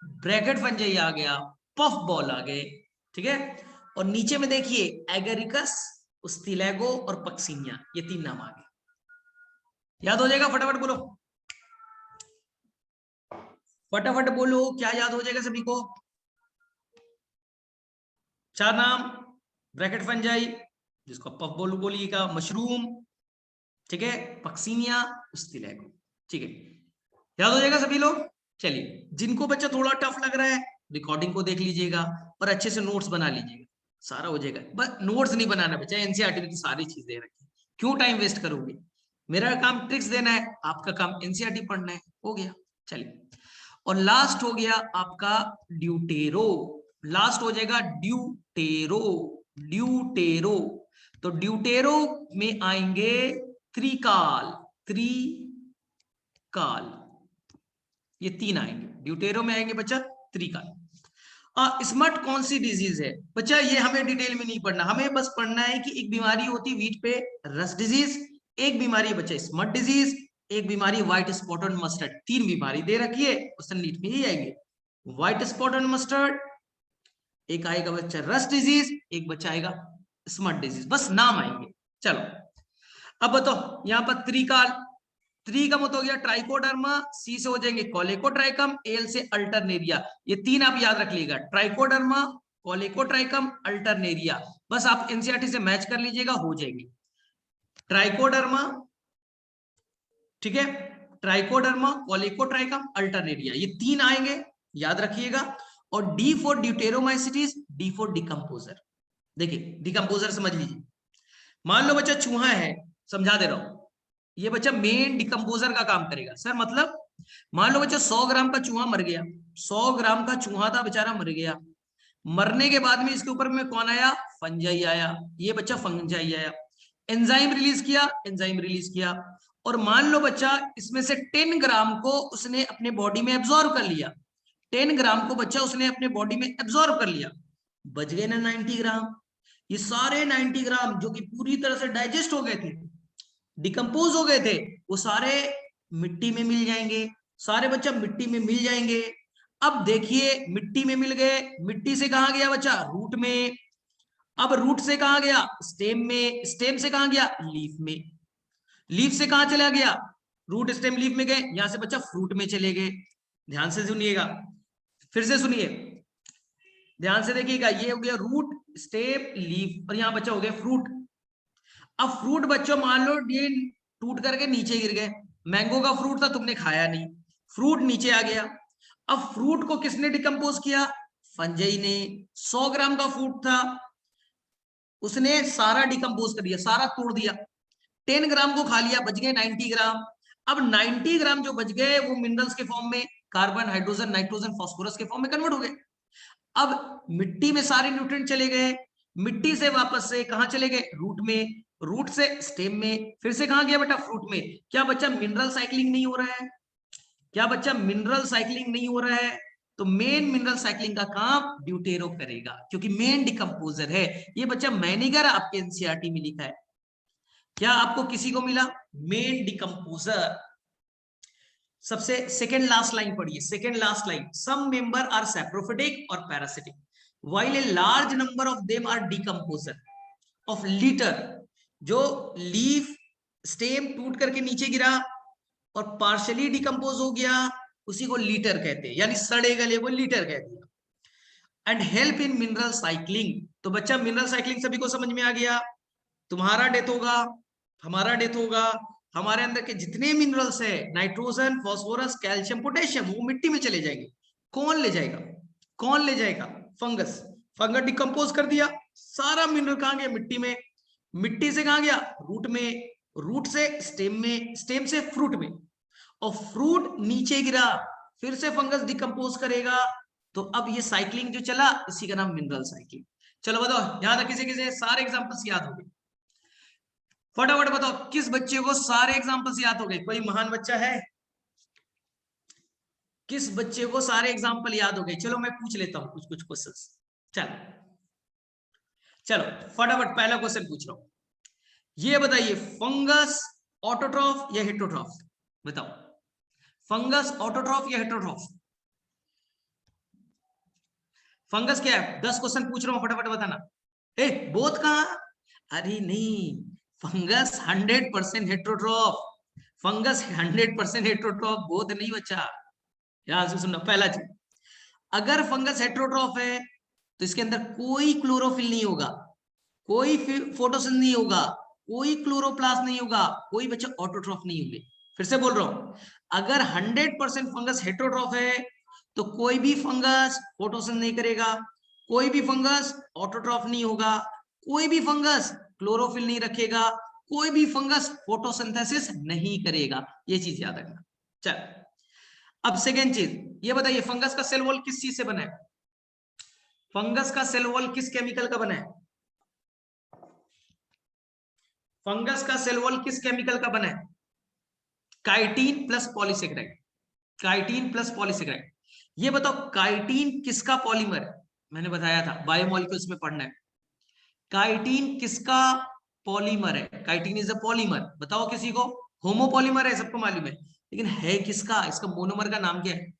ब्रैकेट फंजाई आ गया, पफ बॉल आ गए, ठीक है। और नीचे में देखिए एगेरिकस, उस्तिलेगो और पक्सीनिया, ये तीन नाम आ गए। याद हो जाएगा? फटाफट बोलो, फटाफट बोलो, क्या याद हो जाएगा सभी को? चार नाम, ब्रैकेट फंजाई जिसको पफ बॉल बोलिएगा, मशरूम, ठीक है, पक्सीनिया, उस्तिलेगो, ठीक है। याद हो जाएगा सभी लोग? चलिए, जिनको बच्चा थोड़ा टफ लग रहा है रिकॉर्डिंग को देख लीजिएगा और अच्छे से नोट्स बना लीजिएगा, सारा हो जाएगा। बस नोट्स नहीं बनाना बच्चा, एनसीईआरटी में तो सारी चीज दे रखी है, क्यों टाइम वेस्ट करोगे? मेरा काम ट्रिक्स देना है, आपका काम एनसीईआरटी पढ़ना है, हो गया। चलिए, और लास्ट हो गया आपका ड्यूटेरो। लास्ट हो जाएगा ड्यूटेरो। ड्यूटेरो, तो ड्यूटेरो में आएंगे त्रिकाल। त्रिकाल, ये तीन आएंगे। ड्यूटेरो में आएंगे बच्चा त्रिकाल। स्मट कौन सी डिजीज है बच्चा? ये हमें डिटेल में नहीं पढ़ना, हमें बस पढ़ना है कि एक बीमारी होती है वीट पे, रस्ट डिजीज। एक बीमारी है बच्चा स्मट डिजीज, एक बीमारी व्हाइट स्पॉट ऑन मस्टर्ड। तीन बीमारी दे रखी है, क्वेश्चन नीट में ही आएंगे। व्हाइट स्पॉट ऑन मस्टर्ड, एक आएगा बच्चा रस्ट डिजीज, एक बच्चा आएगा स्मट डिजीज, बस नाम आएंगे। चलो अब बताओ, यहां पर त्रिकाल, त्रि का मतलब हो गया ट्राइकोडर्मा, सी से हो जाएंगे कॉलेकोट्राइकम, एल से अल्टरनेरिया। ये तीन आप याद रख लीजिएगा, ट्राइकोडर्मा, कॉलेकोट्राइकम, अल्टरनेरिया। बस आप एनसीईआरटी से मैच कर लीजिएगा, हो जाएगी। ट्राइकोडर्मा, ठीक है, ट्राइकोडर्मा, कॉलेकोट्राइकम, अल्टरनेरिया, ये तीन आएंगे, याद रखिएगा। और D for deuteromycetes, D for decomposer. देखिए डिकम्पोजर समझ लीजिए, मान लो बच्चा चूहा है, समझा दे रहा हूं, ये बच्चा मेन डिकम्पोजर का काम करेगा। सर मतलब मान लो बच्चा 100 ग्राम का चूहा मर गया, 100 ग्राम का चूहा था बेचारा, मर गया। मरने के बाद में इसके ऊपर में कौन आया? फंजाई आया, ये बच्चा फंजाई आया, एंजाइम रिलीज किया, एंजाइम रिलीज किया। और मान लो बच्चा इसमें से 10 ग्राम को उसने अपने बॉडी में एब्जॉर्ब कर लिया, 10 ग्राम को बच्चा उसने अपने बॉडी में एब्जॉर्ब कर लिया, बच गए ना 90 ग्राम। ये सारे 90 ग्राम जो कि पूरी तरह से डाइजेस्ट हो गए थे, डिकम्पोज हो गए थे, वो सारे मिट्टी में मिल जाएंगे, सारे बच्चा मिट्टी में मिल जाएंगे। अब देखिए मिट्टी में मिल गए, मिट्टी से कहां गया बच्चा? रूट में। अब रूट से कहां गया? स्टेम में। स्टेम से कहां गया? लीफ में। लीफ से कहां चला गया? रूट स्टेम लीफ में गए, यहां से बच्चा फ्रूट में चले गए। ध्यान से सुनिएगा, फिर से सुनिए, ध्यान से देखिएगा, ये हो गया रूट, स्टेम, लीफ, और यहां बच्चा हो गया फ्रूट। अब फ्रूट बच्चों मान लो ये टूट करके नीचे गिर गए, मैंगो का फ्रूट था, तुमने खाया नहीं, फ्रूट नीचे आ गया। अब फ्रूट को किसने डिकम्पोज किया? संजय ने 100 ग्राम का फूड था, उसने सारा डिकम्पोज कर दिया, सारा तोड़ दिया, 10 ग्राम को खा लिया, बच गए 90 ग्राम। अब 90 ग्राम जो बच गए वो मिनरल्स के फॉर्म में कार्बन, हाइड्रोजन, नाइट्रोजन, फास्फोरस के फॉर्म में कन्वर्ट हो गए। अब मिट्टी में सारे न्यूट्रिएंट चले गए, मिट्टी से वापस से कहां चले गए, रूट में, रूट से स्टेम में, फिर से कहां गया बेटा, फ्रूट में। क्या बच्चा मिनरल साइक्लिंग नहीं हो रहा है? क्या बच्चा मिनरल साइक्लिंग नहीं हो रहा है? तो मेन मिनरल साइक्लिंग का काम ड्यूटेरो करेगा, क्योंकि मेन डिकम्पोजर है ये बच्चा। मैनेगर आपके एनसीईआरटी में लिखा है, क्या आपको किसी को मिला? Main decomposer. सबसे सेकेंड लास्ट लाइन पढ़िए, second last line, some member are saprophytic और parasitic while a large number of them are decomposer of litter. जो लीफ स्टेम टूट करके नीचे गिरा और पार्शली डिकम्पोज हो गया, उसी को लीटर कहते हैं, यानी सड़े गले को लीटर कहते हैं। And help in mineral cycling. तो बच्चा मिनरल साइक्लिंग सभी को समझ में आ गया। तुम्हारा डेथ होगा, हमारा डेथ होगा, हमारे अंदर के जितने मिनरल्स है, नाइट्रोजन, फास्फोरस, कैल्शियम, पोटेशियम, वो मिट्टी में चले जाएंगे। कौन ले जाएगा? कौन ले जाएगा? फंगस। फंगस डिकम्पोज कर दिया, सारा मिनरल कहां गया? मिट्टी में। मिट्टी से कहां गया? रूट में। रूट से स्टेम में, स्टेम से फ्रूट में, और फ्रूट नीचे गिरा, फिर से फंगस डिकम्पोज करेगा। तो अब ये साइक्लिंग जो चला, इसी का नाम मिनरल साइक्लिंग। चलो बताओ, यहां तक किसी किसी सारे एग्जांपल्स याद हो गए? फटाफट बताओ, किस बच्चे को सारे एग्जांपल्स याद हो गए? कोई महान बच्चा है? किस बच्चे को सारे एग्जांपल याद हो गए? चलो मैं पूछ लेता हूं कुछ कुछ क्वेश्चंस। चलो चलो फटाफट पहला क्वेश्चन पूछ रहा हूं, ये बताइए, फंगस ऑटोट्रॉफ या हेटेरोट्रॉफ? बताओ, फंगस ऑटोट्रॉफ या हेटेरोट्रॉफ? फंगस क्या है? 10 क्वेश्चन पूछ रहा हूं, फटाफट बताना। ए बोथ कहां? अरे नहीं, fungus 100% heterotroph. Fungus 100% heterotroph, both नहीं बच्चा। ध्यान से सुनना, पहला चीज, अगर फंगस हेटेरोट्रॉफ है तो इसके अंदर कोई क्लोरोफिल नहीं होगा, कोई फोटोसिंथेसिस नहीं होगा, कोई क्लोरोप्लास्ट नहीं होगा, कोई बच्चा ऑटोट्रॉफ नहीं होंगे। फिर से बोल रहा हूं, अगर 100% फंगस हेटेरोट्रॉफ है तो कोई भी फंगस फोटोसिंथेसिस नहीं करेगा, कोई भी फंगस ऑटोट्रॉफ नहीं होगा, कोई भी फंगस क्लोरोफिल नहीं रखेगा, कोई भी फंगस फोटोसिंथेसिस नहीं करेगा। ये चीज याद रखना। चल अब सेकेंड चीज, ये बताइए, फंगस का सेल वॉल किस चीज से बना है? फंगस का सेल वॉल किस केमिकल का बना है? फंगस का सेल वॉल किस केमिकल का बना है? Chitin plus polysaccharide. Chitin plus polysaccharide. ये बताओ, काइटिन किसका पॉलीमर है? मैंने बताया था बायोमोलिक्यूल्स में पढ़ना है। काइटिन किसका पॉलीमर है? Chitin is a polymer. बताओ किसी को। होमोपॉलीमर है, सबको मालूम है, लेकिन है किसका? इसका मोनोमर का नाम क्या है?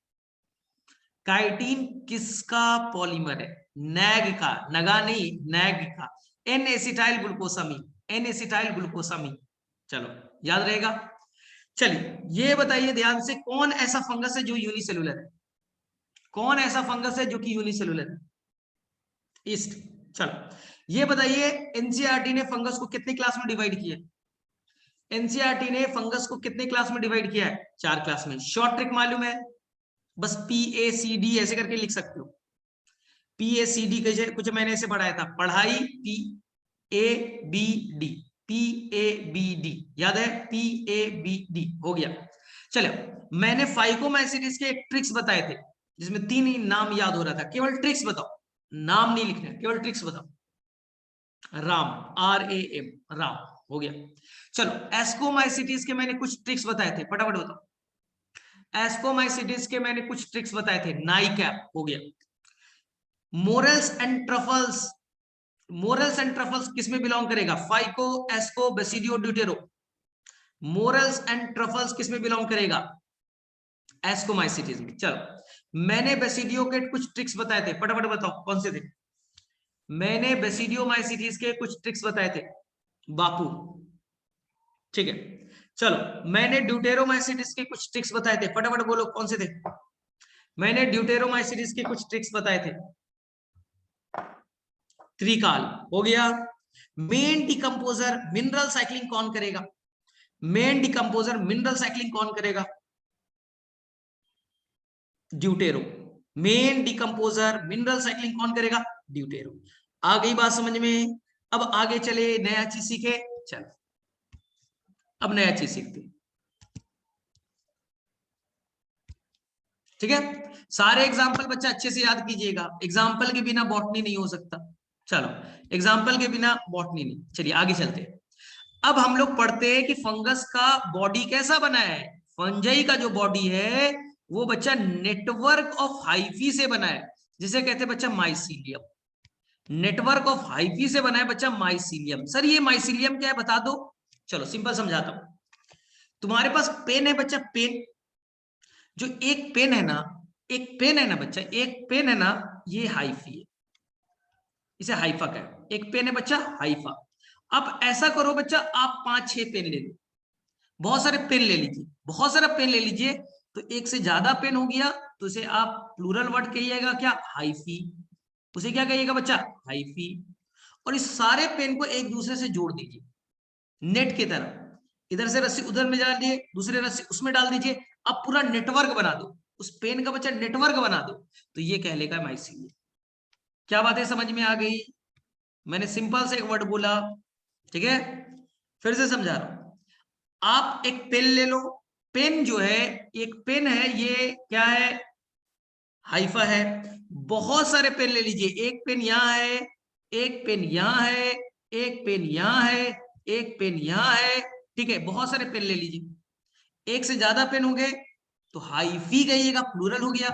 काइटिन किसका पॉलीमर है? नैग का, नगा नहीं, नैग का, N acetyl glucosamine, N acetyl glucosamine. चलो याद रहेगा। चलिए ये बताइए ध्यान से, कौन ऐसा फंगस है जो यूनिसेलुलर है? कौन ऐसा फंगस है जो कि यूनिसेलुलर है? ईस्ट। चलो ये बताइए, एनसीईआरटी ने फंगस को कितने क्लास में डिवाइड किया? एनसीईआरटी ने फंगस को कितने क्लास में डिवाइड किया है? 4 क्लास में। शॉर्ट ट्रिक मालूम है? बस PACD ऐसे करके लिख सकते हो। PACD कुछ मैंने ऐसे पढ़ाया था, पढ़ाई PABD, PABD याद है? PABD हो गया। चलो मैंने फाइकोमैसिडिस के एक ट्रिक्स बताए थे, जिसमें 3 ही नाम याद हो रहा था। केवल ट्रिक्स बताओ, नाम नहीं लिखना, केवल ट्रिक्स बताओ। राम, RAM, राम हो गया। चलो एस्कोमाइसिटिस के मैंने कुछ ट्रिक्स बताए थे, फटाफट बताओ। एस्कोमाइसिटिस के मैंने कुछ ट्रिक्स बताए थे, नाइकैप हो गया। Morels and truffles, morels and truffles किस में बिलोंग करेगा? Phyco, asco, basidio, deutero. Morels and truffles किस में बिलोंग करेगा? एस्कोमाइसिटिस में। चलो मैंने बेसिडियो के कुछ ट्रिक्स बताए थे, फटाफट बताओ कौन से थे? मैंने बेसिडियोमाइसिटिस के कुछ ट्रिक्स बताए थे, बापू। ठीक है। चलो मैंने ड्यूटेरोमाइसिटिस के कुछ ट्रिक्स बताए थे, फटाफट बोलो कौन से थे? मैंने ड्यूटेरोमाइसिटिस के कुछ ट्रिक्स बताए थे, त्रिकाल हो गया। मेन डिकम्पोजर मिनरल साइक्लिंग कौन करेगा? मेन डिकम्पोजर मिनरल साइक्लिंग कौन करेगा? Deutero. Main decomposer mineral cycling कौन करेगा? ड्यूटेरो। आ गई बात समझ में? अब आगे चले, नया चीज सीखे। चल अब नया चीज सीखते, ठीक है। सारे एग्जाम्पल बच्चा अच्छे से याद कीजिएगा, एग्जाम्पल के बिना बॉटनी नहीं हो सकता। चलो, एग्जाम्पल के बिना बॉटनी नहीं। चलिए आगे चलते हैं। अब हम लोग पढ़ते हैं कि फंगस का बॉडी कैसा बना है। फंजाई का जो बॉडी है वो बच्चा नेटवर्क ऑफ हाइफी से बना है, जिसे कहते हैं बच्चा माइसीलियम। नेटवर्क ऑफ हाइफी से बना है बच्चा माइसीलियम। सर ये माइसीलियम क्या है बता दो। चलो सिंपल समझाता हूं। तुम्हारे पास पेन है बच्चा, पेन। जो एक पेन है ना, एक पेन है ना बच्चा, एक पेन है ना, ये हाइफी है, इसे हाइफा कहे। एक पेन है बच्चा हाइफा। अब ऐसा करो बच्चा, आप 5-6 पेन ले लो, बहुत सारे पेन ले लीजिए, बहुत सारा पेन ले लीजिए। तो एक से ज्यादा पेन हो गया तो उसे आप प्लूरल वर्ड कहिएगा क्या? हाइफी। उसे क्या कहिएगा बच्चा? हाइफी। और इस सारे पेन को एक दूसरे से जोड़ दीजिए नेट की तरह। इधर से रस्सी उधर में डाल दिए, दूसरे रस्सी उसमें डाल दीजिए। अब पूरा नेटवर्क बना दो, उस पेन का बच्चा नेटवर्क बना दो, तो ये कहलेगा माइसीलियम। क्या बात है, समझ में आ गई? मैंने सिंपल से एक वर्ड बोला, ठीक है। फिर से समझा रहा हूं। आप एक पेन ले लो, पेन जो है, एक पेन है, ये क्या है? हाइफा है। बहुत सारे पेन ले लीजिए, एक पेन यहां है, एक पेन यहां है, एक पेन यहां है, एक पेन यहां है, ठीक है। बहुत सारे पेन ले लीजिए। एक से ज्यादा पेन हो गए तो हाइफी कहिएगा, प्लूरल हो गया।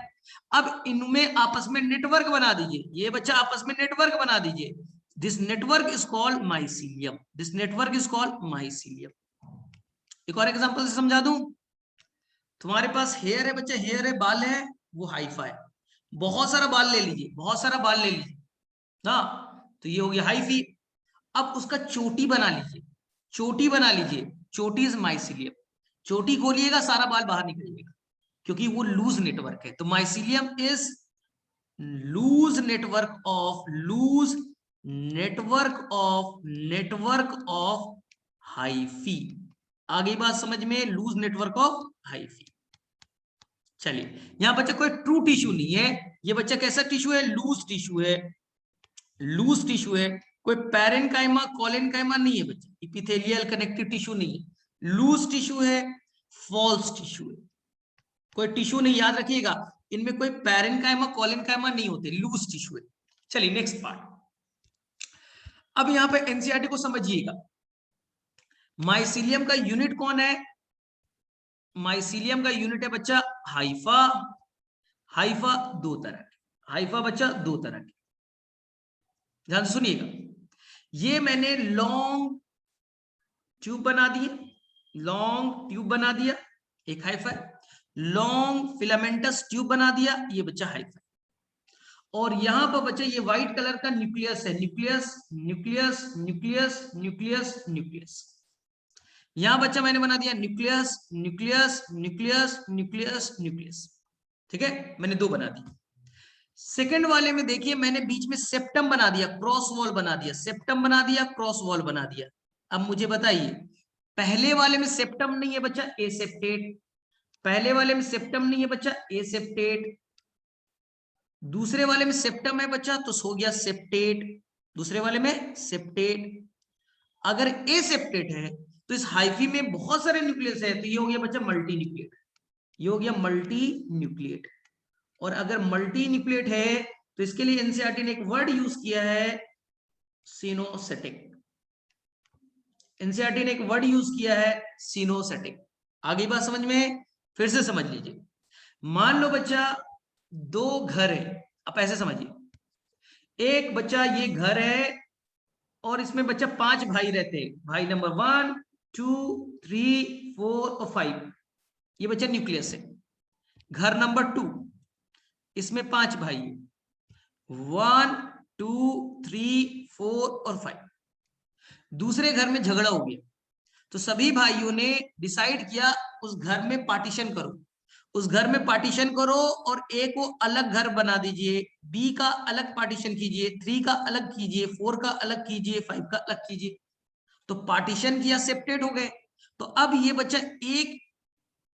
अब इनमें आपस में नेटवर्क बना दीजिए, ये बच्चा आपस में नेटवर्क बना दीजिए। This network is called mycelium, this network is called mycelium. एक और एग्जांपल से समझा दूं। तुम्हारे पास हेयर है बच्चा, हेयर है, बाल है, वो हाइफा है। बहुत सारा बाल ले लीजिए, बहुत सारा बाल ले लीजिए ना, तो ये हो गया हाइफी। अब उसका चोटी बना लीजिए, चोटी बना लीजिए, चोटी इज माइसीलियम। चोटी खोलिएगा सारा बाल बाहर निकलिएगा, क्योंकि वो लूज नेटवर्क है। तो mycelium is loose network of, loose network of hyphae. आगे बात समझ में? Loose network of hyphae. चलिए, यहां बच्चा कोई ट्रू टिश्यू नहीं है, ये बच्चा कैसा टिश्यू है? लूज टिश्यू है, लूज टिश्यू है। कोई पैरेनकाइमा कॉलेनकाइमा नहीं है बच्चा, इपिथेलियल कनेक्टिव टिश्यू नहीं है, लूज टिश्यू है, फॉल्स टिश्यू है। कोई टिश्यू नहीं, याद रखिएगा, इनमें कोई पैरेनकाइमा कॉलेनकाइमा नहीं होते, लूज टिश्यू है। चलिए नेक्स्ट पार्ट। अब यहां पे एनसीईआरटी को समझिएगा। माइसीलियम का यूनिट कौन है? माइसीलियम का यूनिट है बच्चा हाइफा। हाइफा दो तरह के, हाइफा बच्चा दो तरह के, ध्यान से सुनिएगा। ये मैंने लॉन्ग ट्यूब बना दिए, लॉन्ग ट्यूब बना दिया, एक हाइफा। लॉन्ग फिलामेंटस ट्यूब बना दिया, ये बच्चा हाइफा। और यहां पर बच्चा ये व्हाइट कलर का न्यूक्लियस है, nucleus nucleus nucleus nucleus nucleus. यहां बच्चा मैंने बना दिया nucleus nucleus nucleus nucleus nucleus, ठीक है। मैंने दो बना दी। सेकंड वाले में देखिए, मैंने बीच में सेप्टम बना दिया, क्रॉस वॉल बना दिया, सेप्टम बना दिया, क्रॉस वॉल बना दिया। अब मुझे बताइए, पहले वाले में सेप्टम नहीं है बच्चा, एसेप्टेट। पहले वाले में सेप्टम नहीं है बच्चा, एसेप्टेट। दूसरे वाले में सेप्टम है बच्चा, तो हो गया सेप्टेट। दूसरे वाले में सेप्टेट। अगर एसेप्टेट है तो इस हाइफी में बहुत सारे न्यूक्लियस है, तो ये हो गया बच्चा मल्टी न्यूक्लिएट, ये हो गया मल्टी न्यूक्लिएट। और अगर मल्टी न्यूक्लिएट है तो इसके लिए एनसीईआरटी ने एक वर्ड यूज किया है, सिनोसेटिक। एनसीईआरटी ने एक वर्ड यूज किया है, सिनोसेटिक। आगे बात समझ में? फिर से समझ लीजिए। मान लो बच्चा दो घर है, आप ऐसे समझिए, एक बच्चा ये घर है और इसमें बच्चा 5 भाई रहते हैं, भाई नंबर 1 2 3 4 और 5, ये बच्चा न्यूक्लियस है। घर नंबर 2, इसमें 5 भाई है, 1 2 3 4 और 5। दूसरे घर में झगड़ा हो गया, तो सभी भाइयों ने डिसाइड किया उस घर में पार्टीशन करो, उस घर में पार्टीशन करो और ए को अलग घर बना दीजिए, बी का अलग पार्टीशन कीजिए, 3 का अलग कीजिए, 4 का अलग कीजिए, 5 का अलग कीजिए। तो पार्टीशन किया, सेपरेट हो गए। तो अब ये बच्चा एक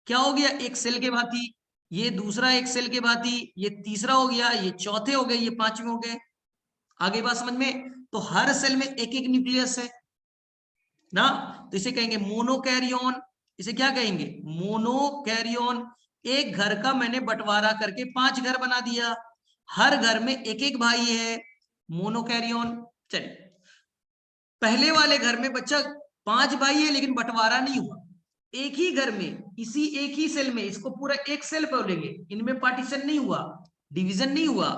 क्या हो गया? एक सेल के भांति ये दूसरा एक सेल के भांति, ये तीसरा हो गया, ये चौथे हो गए, ये पांचवें हो गए। आगे बात समझ में? तो हर सेल में एक एक न्यूक्लियस है ना, तो इसे कहेंगे मोनोकैरियोन। इसे क्या कहेंगे? मोनोकैरियोन। एक घर का मैंने बंटवारा करके 5 घर बना दिया, हर घर में एक एक भाई है, मोनोकैरियोन। चलिए, पहले वाले घर में बच्चा 5 भाई है लेकिन बंटवारा नहीं हुआ, एक ही घर में, इसी एक ही सेल में, इसको पूरा एक सेल बोलेंगे, इनमें पार्टीशन नहीं हुआ, डिवीजन नहीं हुआ,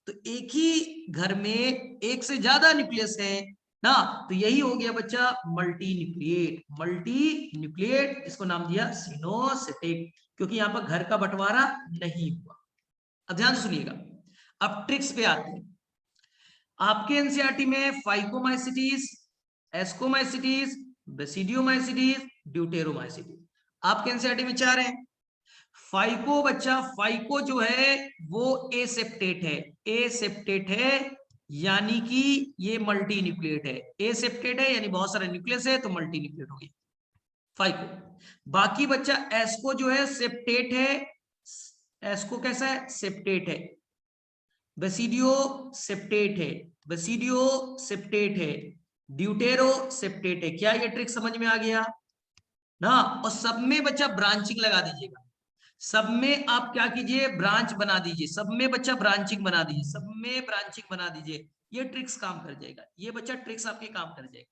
तो एक ही घर में एक से ज्यादा न्यूक्लियस है ना, तो यही हो गया बच्चा मल्टी न्यूक्लिएट। मल्टी न्यूक्लिएट, इसको नाम दिया सिनोसिटिक, क्योंकि यहाँ पर घर का बंटवारा नहीं हुआ। अब ध्यान से सुनिएगा, अब ट्रिक्स पे आते हैं। आपके एनसीईआरटी में फाइकोमाइसिटीज, एस्कोमाइसिटीज, बेसिडियोमाइसिटीज, ड्यूटेरोमाइसिटीज, आपके एनसीईआरटी में 4 हैं। फाइको बच्चा, फाइको जो है वो एसेप्टेट है, एसेप्टेट है, यानी कि ये मल्टी न्यूक्लिएट है। एसेप्टेट है यानी बहुत सारे न्यूक्लियस है, तो मल्टी न्यूक्लिएट हो गया फाइको। बाकी बच्चा एस्को जो है सेप्टेट है, एस्को कैसा है? सेप्टेट है। बेसिडियो सेप्टेट है, बेसिडियो सेप्टेट है, ड्यूटेरो सेप्टेट है। क्या ये ट्रिक समझ में आ गया ना? और सब में बच्चा ब्रांचिंग लगा दीजिएगा, सब में आप क्या कीजिए? ब्रांच बना दीजिए, सब में बच्चा ब्रांचिंग बना दीजिए, सब में ब्रांचिंग बना दीजिए, ये ट्रिक्स काम कर जाएगा, ये बच्चा ट्रिक्स आपके काम कर जाएगा।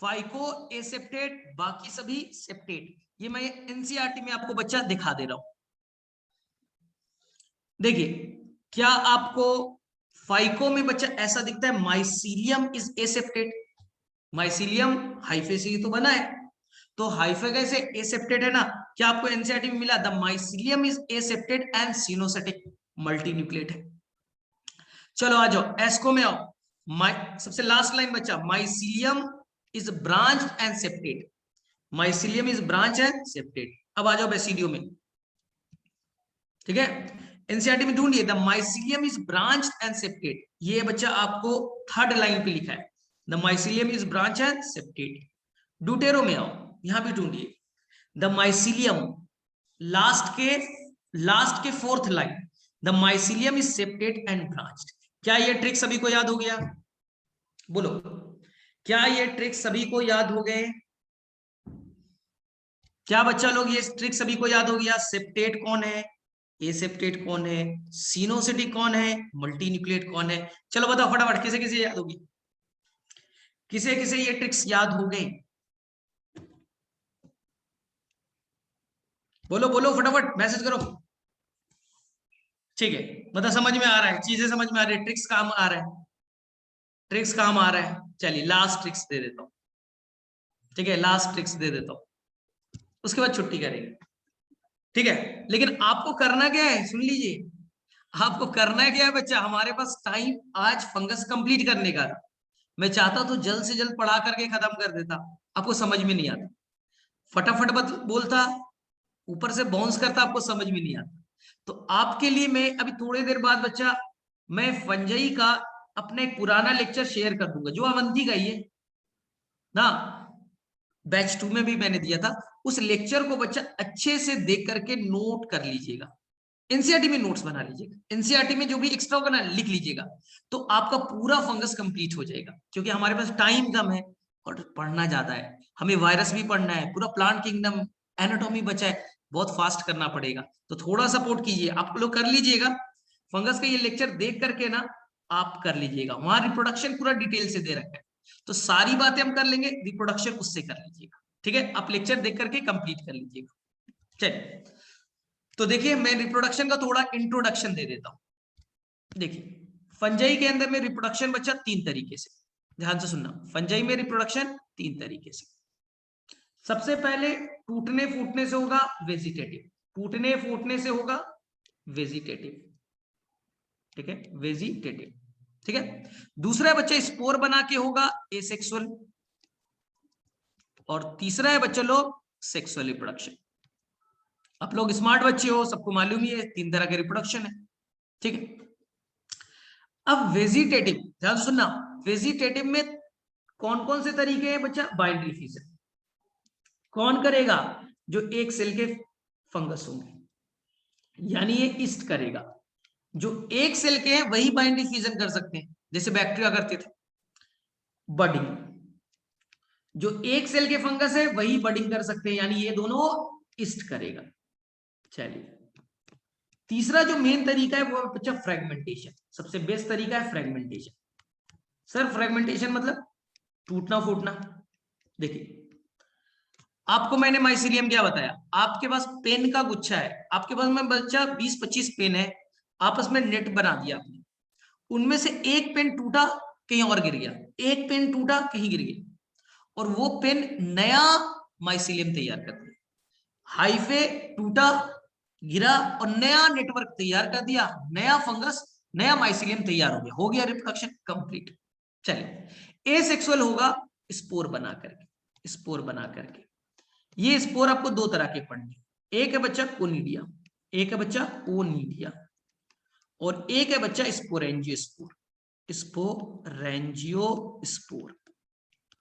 फाइको एसेप्टेट, बाकी सभी सेप्टेट, ये मैं एनसीईआरटी में आपको बच्चा दिखा दे रहा हूं। देखिए, क्या आपको फाइको में बच्चा ऐसा दिखता है? Mycelium is aseptate, mycelium hyphae से तो बना है, तो हाइफे कैसे एसेप्टेड है ना? क्या आपको एनसीईआरटी में मिला? The mycelium is aseptate and coenocytic, multinucleate है। चलो आ जाओ एस्को में आओ, सबसे लास्ट लाइन बच्चा, mycelium is branched and septate, mycelium is branch and septate. अब आ जाओ बेसिडियो में, ठीक है, एनसीईआरटी में ढूंढिए, the mycelium is branched and septate, ये बच्चा आपको 3rd लाइन पे लिखा है, the mycelium is branch and septate. Deutero में आओ, यहां भी ढूंढिए, द माइसीलियम, लास्ट के 4th line, the mycelium is septate and branched. क्या ये ट्रिक सभी को याद हो गया? बोलो, क्या ये ट्रिक सभी को याद हो गए? क्या बच्चा लोग ये ट्रिक सभी को याद हो गया? सेप्टेट कौन है, एसेप्टेट कौन है, सिनोसिटिक कौन है, मल्टी न्यूक्लिएट कौन है? चलो बताओ फटाफट, किसे किसे याद होगी, किसे किसे ये ट्रिक्स याद हो गए? बोलो बोलो फटाफट, मैसेज करो। ठीक है, मतलब समझ में आ रहा है, चीजें समझ में आ रही है, ट्रिक्स काम आ रहा है, ट्रिक्स काम आ रहा है। चलिए लास्ट ट्रिक्स दे देता हूं, ठीक है, लास्ट ट्रिक्स दे देता हूं, उसके बाद छुट्टी करेंगे, ठीक है। लेकिन आपको करना क्या है, सुन लीजिए, आपको करना क्या है बच्चा, हमारे पास टाइम आज फंगस कंप्लीट करने का, मैं चाहता तो जल्द से जल्द पढ़ा करके खत्म कर देता, आपको समझ में नहीं आता, फटाफट बोलता, ऊपर से बाउंस करता, आपको समझ में नहीं आता। तो आपके लिए मैं अभी थोड़ी देर बाद बच्चा, मैं फंजाई का अपना एक पुराना लेक्चर शेयर कर दूंगा, जो अवंती का ही है ना, बैच 2 में भी मैंने दिया था, उस लेक्चर को बच्चा अच्छे से देख करके नोट कर लीजिएगा, एनसीईआरटी में नोट्स बना लीजिएगा, एनसीईआरटी में जो भी एक्स्ट्रा होगा ना लिख लीजिएगा, तो आपका पूरा फंगस कंप्लीट हो जाएगा, क्योंकि हमारे पास टाइम कम है और पढ़ना ज्यादा है, हमें वायरस भी पढ़ना है, पूरा प्लांट किंगडम, एनाटॉमी बचा है, बहुत फास्ट करना पड़ेगा, तो थोड़ा सपोर्ट कीजिए, आप लोग कर लीजिएगा, फंगस का ये लेक्चर देख करके ना आप कर लीजिएगा, वहां रिप्रोडक्शन पूरा डिटेल से दे रखा है, तो सारी बातें हम कर लेंगे, रिप्रोडक्शन उससे कर लीजिएगा, ठीक है, आप लेक्चर देख करके कंप्लीट कर लीजिएगा। चलिए, तो देखिए मैं रिप्रोडक्शन का थोड़ा इंट्रोडक्शन दे देता हूं। देखिए, फंजाई के अंदर में रिप्रोडक्शन बच्चा 3 तरीके से, ध्यान से सुनना, फंजाई में रिप्रोडक्शन 3 तरीके से। सबसे पहले टूटने फूटने से होगा वेजिटेटिव, टूटने फूटने से होगा वेजिटेटिव, ठीक है, वेजिटेटिव, ठीक है। दूसरा बच्चा स्पोर बना के होगा एसेक्सुअल, और तीसरा है बच्चा लोग सेक्सुअल रिप्रोडक्शन। आप लोग स्मार्ट बच्चे हो, सबको मालूम ही है 3 तरह के रिप्रोडक्शन है, ठीक है। अब वेजिटेटिव, ध्यान सुनना, वेजिटेटिव में कौन कौन से तरीके हैं बच्चा? बाइंड्री फिजन, कौन करेगा? जो एक सेल के फंगस होंगे, यानी ये ईस्ट करेगा। जो एक सेल के हैं वही बाइंड डिफ्यूजन कर सकते हैं, जैसे बैक्टीरिया करते थे बडिंग। जो एक सेल के फंगस है वही बडिंग कर सकते हैं, यानी ये दोनों ईस्ट करेगा। चलिए, तीसरा जो मेन तरीका है वो है बच्चा फ्रेगमेंटेशन। सबसे बेस्ट तरीका है फ्रेगमेंटेशन। सर फ्रेगमेंटेशन मतलब टूटना फूटना। देखिए, आपको मैंने माइसीलियम क्या बताया, आपके पास पेन का गुच्छा है, आपके पास में बच्चा 20-25 पेन है, आपस में नेट बना दिया आपने, उनमें से एक पेन टूटा कहीं और गिर गया, एक पेन टूटा कहीं गिर गया, और वो पेन नया माइसीलियम तैयार कर दिया। हाइफे टूटा, गिरा और नया नेटवर्क तैयार कर दिया, नया फंगस, नया माइसीलियम तैयार हो गया रिप्रोडक्शन कंप्लीट। चलिए, एसेक्सुअल होगा स्पोर बना करके, स्पोर बना करके। ये स्पोर आपको दो तरह के पढ़ने, एक है बच्चा कोनिडिया, एक है बच्चा ओनिडिया, और एक है बच्चा स्पोरेंजियोस्पोर, स्पोरेंजियोस्पोर।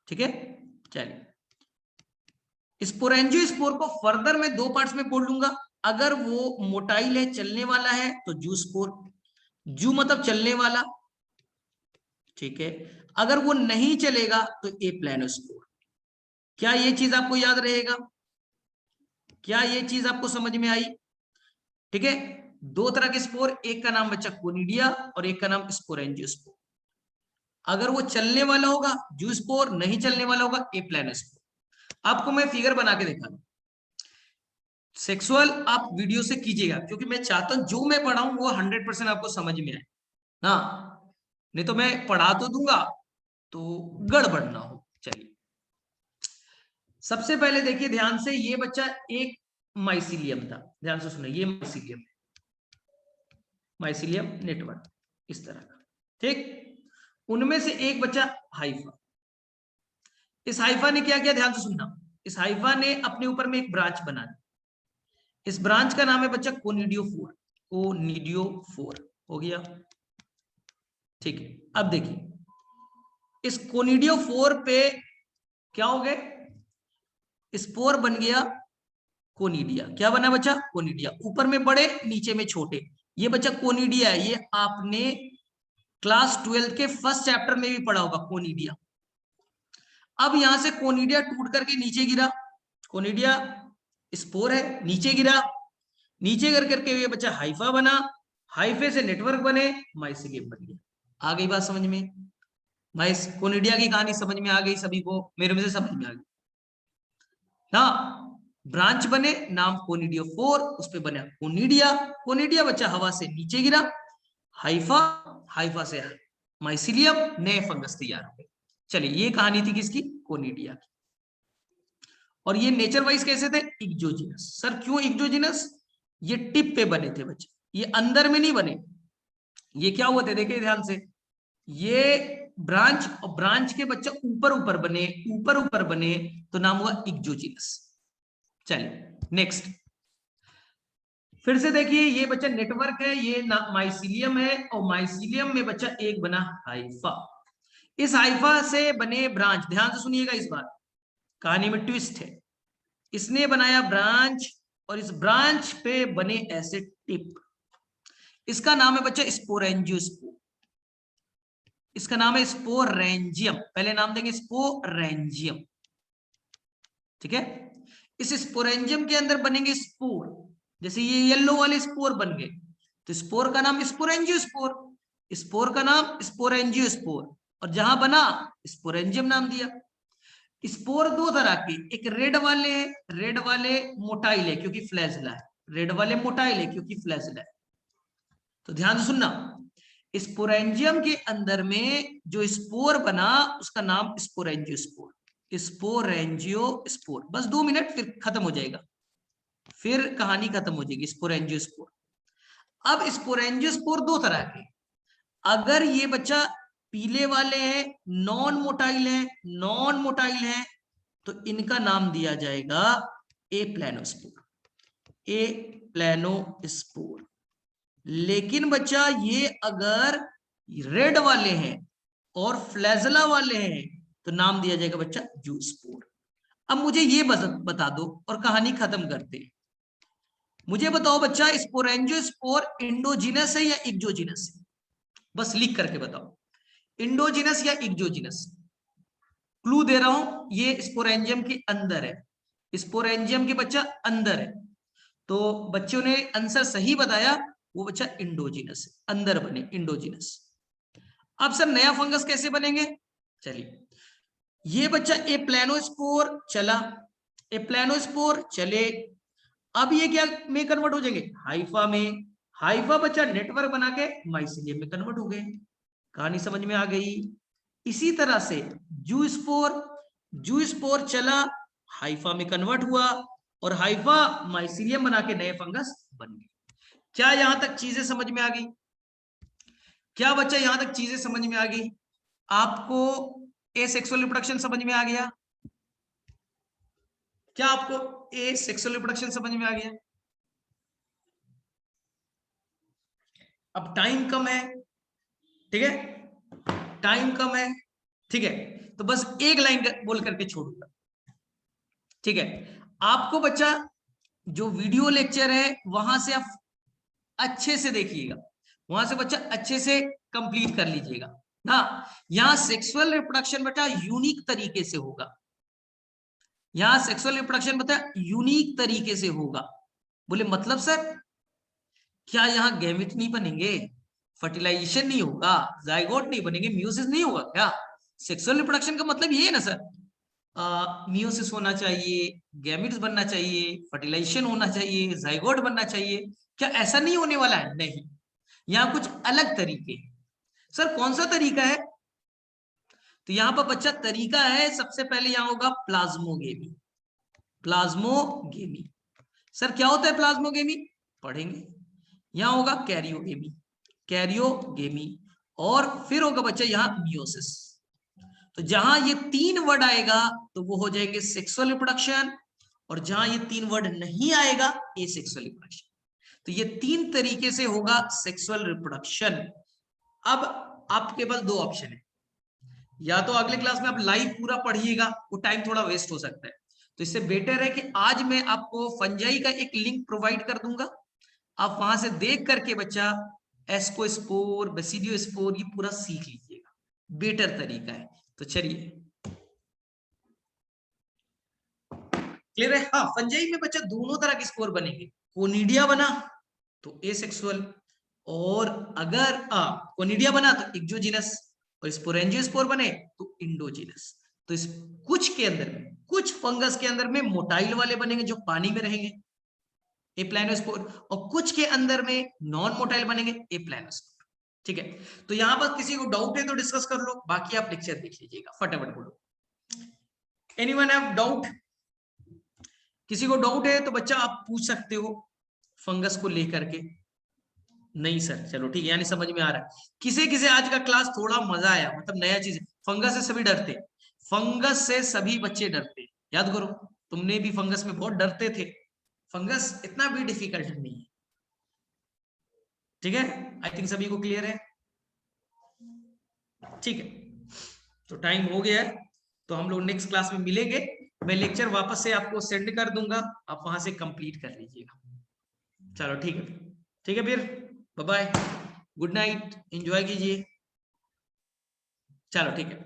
ठीक है, चलिए, स्पोरेंजियोस्पोर को फर्दर मैं दो पार्ट्स में तोड़ लूंगा। अगर वो मोटाइल है, चलने वाला है, तो जू स्पोर, जू मतलब चलने वाला, ठीक है। अगर वो नहीं चलेगा तो ए प्लानोस्पोर। क्या ये चीज आपको याद रहेगा? क्या ये चीज आपको समझ में आई? ठीक है, दो तरह के स्पोर, एक का नाम बच्चा कोनिडिया और एक का नाम स्पोरेंजियोस्पोर। अगर वो चलने वाला होगा जू स्पोर, नहीं चलने वाला होगा ए प्लानोस्पोर। आपको मैं फिगर बना के दिखा दूं। सेक्सुअल आप वीडियो से कीजिएगा, क्योंकि मैं चाहता हूं जो मैं पढ़ाऊं वो 100% आपको समझ में आए ना, नहीं तो मैं पढ़ा तो दूंगा तो गड़बड़ ना हो। चलिए, सबसे पहले देखिए ध्यान से, ये बच्चा एक माइसीलियम था, ध्यान से सुनिए, ये माइसीलियम, माइसीलियम नेटवर्क इस तरह का, ठीक। उनमें से एक बच्चा हाइफा। इस हाइफा ने क्या किया, ध्यान से सुनना, इस हाइफा ने अपने ऊपर में एक ब्रांच बना दी। इस ब्रांच का नाम है बच्चा कोनिडियोफोर, कोनिडियोफोर हो गया, ठीक है। अब देखिए, इस कोनिडियोफोर पे क्या हो गए, स्पोर बन गया कोनिडिया। क्या बना बच्चा? कोनिडिया। ऊपर में बड़े, नीचे में छोटे, ये बच्चा कोनिडिया है। ये आपने क्लास 12 के फर्स्ट चैप्टर में भी पढ़ा होगा, कोनिडिया। अब यहां से कोनिडिया टूट करके नीचे गिरा, कोनिडिया स्पोर है, नीचे गिरा, नीचे गिर करके ये बच्चा हाइफा बना, हाइफे से नेटवर्क बने, माइसीलियम बन गया। आ गई बात समझ में? माइस कोनिडिया की कहानी समझ में आ गई सभी को? मेरे में से समझ में आ गई ना? ब्रांच बने, नाम कोनिडियोफोर, उस पे बना कोनिडिया। कोनिडिया बच्चा हवा से नीचे गिरा, हाइफा, हाइफा से माइसीलियम, नए फंगस तैयार हो गए। चलिए, ये कहानी थी किसकी? कोनिडिया की। और ये नेचर वाइज कैसे थे? एक्सोजिनस। सर क्यों एक्सोजिनस? ये टिप पे बने थे बच्चे, ये अंदर में नहीं बने। ये क्या हुए थे, देखिए ध्यान से, ये ब्रांच और ब्रांच के बच्चे ऊपर ऊपर बने, ऊपर ऊपर बने, तो नाम हुआ एक्सोजिनस। चलिए नेक्स्ट, फिर से देखिए, ये बच्चा नेटवर्क है, ये माइसीलियम है, और माइसीलियम में बच्चा एक बना हाइफा। इस हाइफा से बने ब्रांच, ध्यान से सुनिएगा, इस बार कहानी में ट्विस्ट है। इसने बनाया ब्रांच, और इस ब्रांच पे बने ऐसे टिप। इसका नाम है बच्चा स्पोरेंजियोस्पोर। इसका नाम है स्पोरेंजियम, पहले नाम देंगे स्पोरेंजियम, ठीक है। इस स्पोरेंजियम के अंदर बनेंगे स्पोर, जैसे ये येलो वाले स्पोर बन गए, तो स्पोर का नाम स्पोरेंजियोस्पोर, स्पोर का नाम स्पोरेंजियोस्पोर, और जहां बना स्पोरेंजियम नाम दिया। स्पोर दो तरह के, एक रेड वाले है, रेड वाले मोटाइल है क्योंकि फ्लैजिला है, रेड वाले मोटाइल है क्योंकि फ्लैजिला है। तो ध्यान से सुनना, स्पोरेंजियम के अंदर में जो स्पोर बना उसका नाम स्पोरेंजियोस्पोर, स्पोरेंजियोस्पोर। बस 2 मिनट फिर खत्म हो जाएगा, फिर कहानी खत्म हो जाएगी। स्पोरेंजियोस्पोर। अब स्पोरेंजियोस्पोर दो तरह के, अगर ये बच्चा पीले वाले हैं, नॉन मोटाइल है, नॉन मोटाइल है, तो इनका नाम दिया जाएगा ए प्लानोस्पोर, ए प्लानोस्पोर। लेकिन बच्चा ये अगर रेड वाले हैं और फ्लैजला वाले हैं तो नाम दिया जाएगा बच्चा जूस्पोर। अब मुझे ये बता दो और कहानी खत्म करते हैं। मुझे बताओ बच्चा, स्पोरेंजियोस्पोर इंडोजिनस है या एक्सोजिनस है? बस लिख करके बताओ, इंडोजिनस या एक्सोजिनस। क्लू दे रहा हूं, ये स्पोरेंजियम के अंदर है, स्पोरेंजियम के बच्चा अंदर है। तो बच्चों ने आंसर सही बताया, वो बच्चा इंडोजिनस है, अंदर बने इंडोजिनस। अब सर नया फंगस कैसे बनेंगे? चलिए, ये बच्चा ए प्लानोस्पोर चला, ए प्लानोस्पोर चले, अब ये क्या में कन्वर्ट हो जाएंगे? हाइफा में। हाइफा बच्चा नेटवर्क बना के माइसीलियम में कन्वर्ट हो गए। कहानी समझ में आ गई? इसी तरह से जूस्पोर, जूस्पोर चला, हाइफा में कन्वर्ट हुआ, और हाइफा माइसीलियम बना के नए फंगस बन गए। क्या यहां तक चीजें समझ में आ गई? क्या बच्चा यहां तक चीजें समझ में आ गई? आपको ए सेक्सुअल रिप्रोडक्शन समझ में आ गया? क्या आपको ए सेक्सुअल रिप्रोडक्शन समझ में आ गया? अब टाइम कम है, ठीक है, टाइम कम है, ठीक है, तो बस एक लाइन बोल करके छोड़ूंगा, ठीक है। आपको बच्चा जो वीडियो लेक्चर है वहां से आप अच्छे से देखिएगा, वहां से बच्चा अच्छे से कंप्लीट कर लीजिएगा ना। यहां सेक्सुअल रिप्रोडक्शन बेटा यूनिक तरीके से होगा, यहां सेक्सुअल रिप्रोडक्शन बता यूनिक तरीके से होगा। बोले मतलब सर, क्या यहाँ गैमेट नहीं बनेंगे, फर्टिलाइजेशन नहीं होगा, जाइगोट नहीं बनेंगे, मियोसिस नहीं होगा क्या? सेक्सुअल रिप्रोडक्शन का मतलब ये है ना सर, मियोसिस होना चाहिए, गैमेट्स बनना चाहिए, फर्टिलाइजेशन होना चाहिए, जाइगोट बनना चाहिए। क्या ऐसा नहीं होने वाला है? नहीं, यहाँ कुछ अलग तरीके हैं। सर कौन सा तरीका है? तो यहाँ पर बच्चा तरीका है, सबसे पहले यहाँ होगा प्लाज्मोगेमी। प्लाज्मोगेमी, सर क्या होता है प्लाज्मोगेमी? पढ़ेंगे। यहां होगा कैरियोगेमी, कैरियोगेमी, और फिर होगा बच्चा यहां मियोसिस। तो जहां ये तीन वर्ड आएगा तो वो हो जाएंगे सेक्सुअल रिप्रोडक्शन, और जहां ये तीन वर्ड नहीं आएगा एसेक्सुअल रिप्रोडक्शन। तो ये तीन तरीके से होगा सेक्सुअल रिप्रोडक्शन। अब आपके पास दो ऑप्शन है, या तो अगले क्लास में आप लाइव पूरा पढ़िएगा, वो टाइम थोड़ा वेस्ट हो सकता है, तो इससे बेटर है कि आज मैं आपको फंजाई का एक लिंक प्रोवाइड कर दूंगा, आप वहां से देख करके बच्चा एस्कोस्पोर, बेसिडियोस्पोर ये पूरा सीख लीजिएगा, बेटर तरीका है। तो चलिए, क्लियर है? हाँ, फंजाई में बच्चा दोनों तरह के स्पोर बनेंगे, कोनिडिया बना तो एसेक्सुअल, और अगर कोनिडिया बना तो एक्सोजिनस, और स्पोरेंजियोस्पोर बने तो इंडोजिनस। तो इस कुछ के अंदर में, कुछ फंगस के अंदर में मोटाइल वाले बनेंगे जो पानी में रहेंगे, एप्लानोस्पोर, और कुछ के अंदर में नॉन मोटाइल बनेंगे, एप्लानोस्पोर। ठीक है, तो यहां पर किसी को डाउट है तो डिस्कस कर लो, बाकी आप लेक्चर देख लीजिएगा, फटाफट बोलो। Anyone have doubt? किसी को डाउट है तो बच्चा आप पूछ सकते हो फंगस को लेकर के। नहीं सर, चलो ठीक है, यानी समझ में आ रहा है। किसे किसे आज का क्लास थोड़ा मजा आया, मतलब नया चीज? फंगस से सभी डरते, फंगस से सभी बच्चे डरते, याद करो, तुमने भी फंगस में बहुत डरते थे। फंगस इतना भी डिफिकल्ट नहीं है, ठीक है? आई थिंक सभी को क्लियर है, ठीक है? तो टाइम हो गया है, तो हम लोग नेक्स्ट क्लास में मिलेंगे। मैं लेक्चर वापस से आपको सेंड कर दूंगा, आप वहां से कंप्लीट कर लीजिएगा। चलो ठीक है, ठीक है, फिर bye bye, good night, enjoy कीजिए। चलो ठीक है।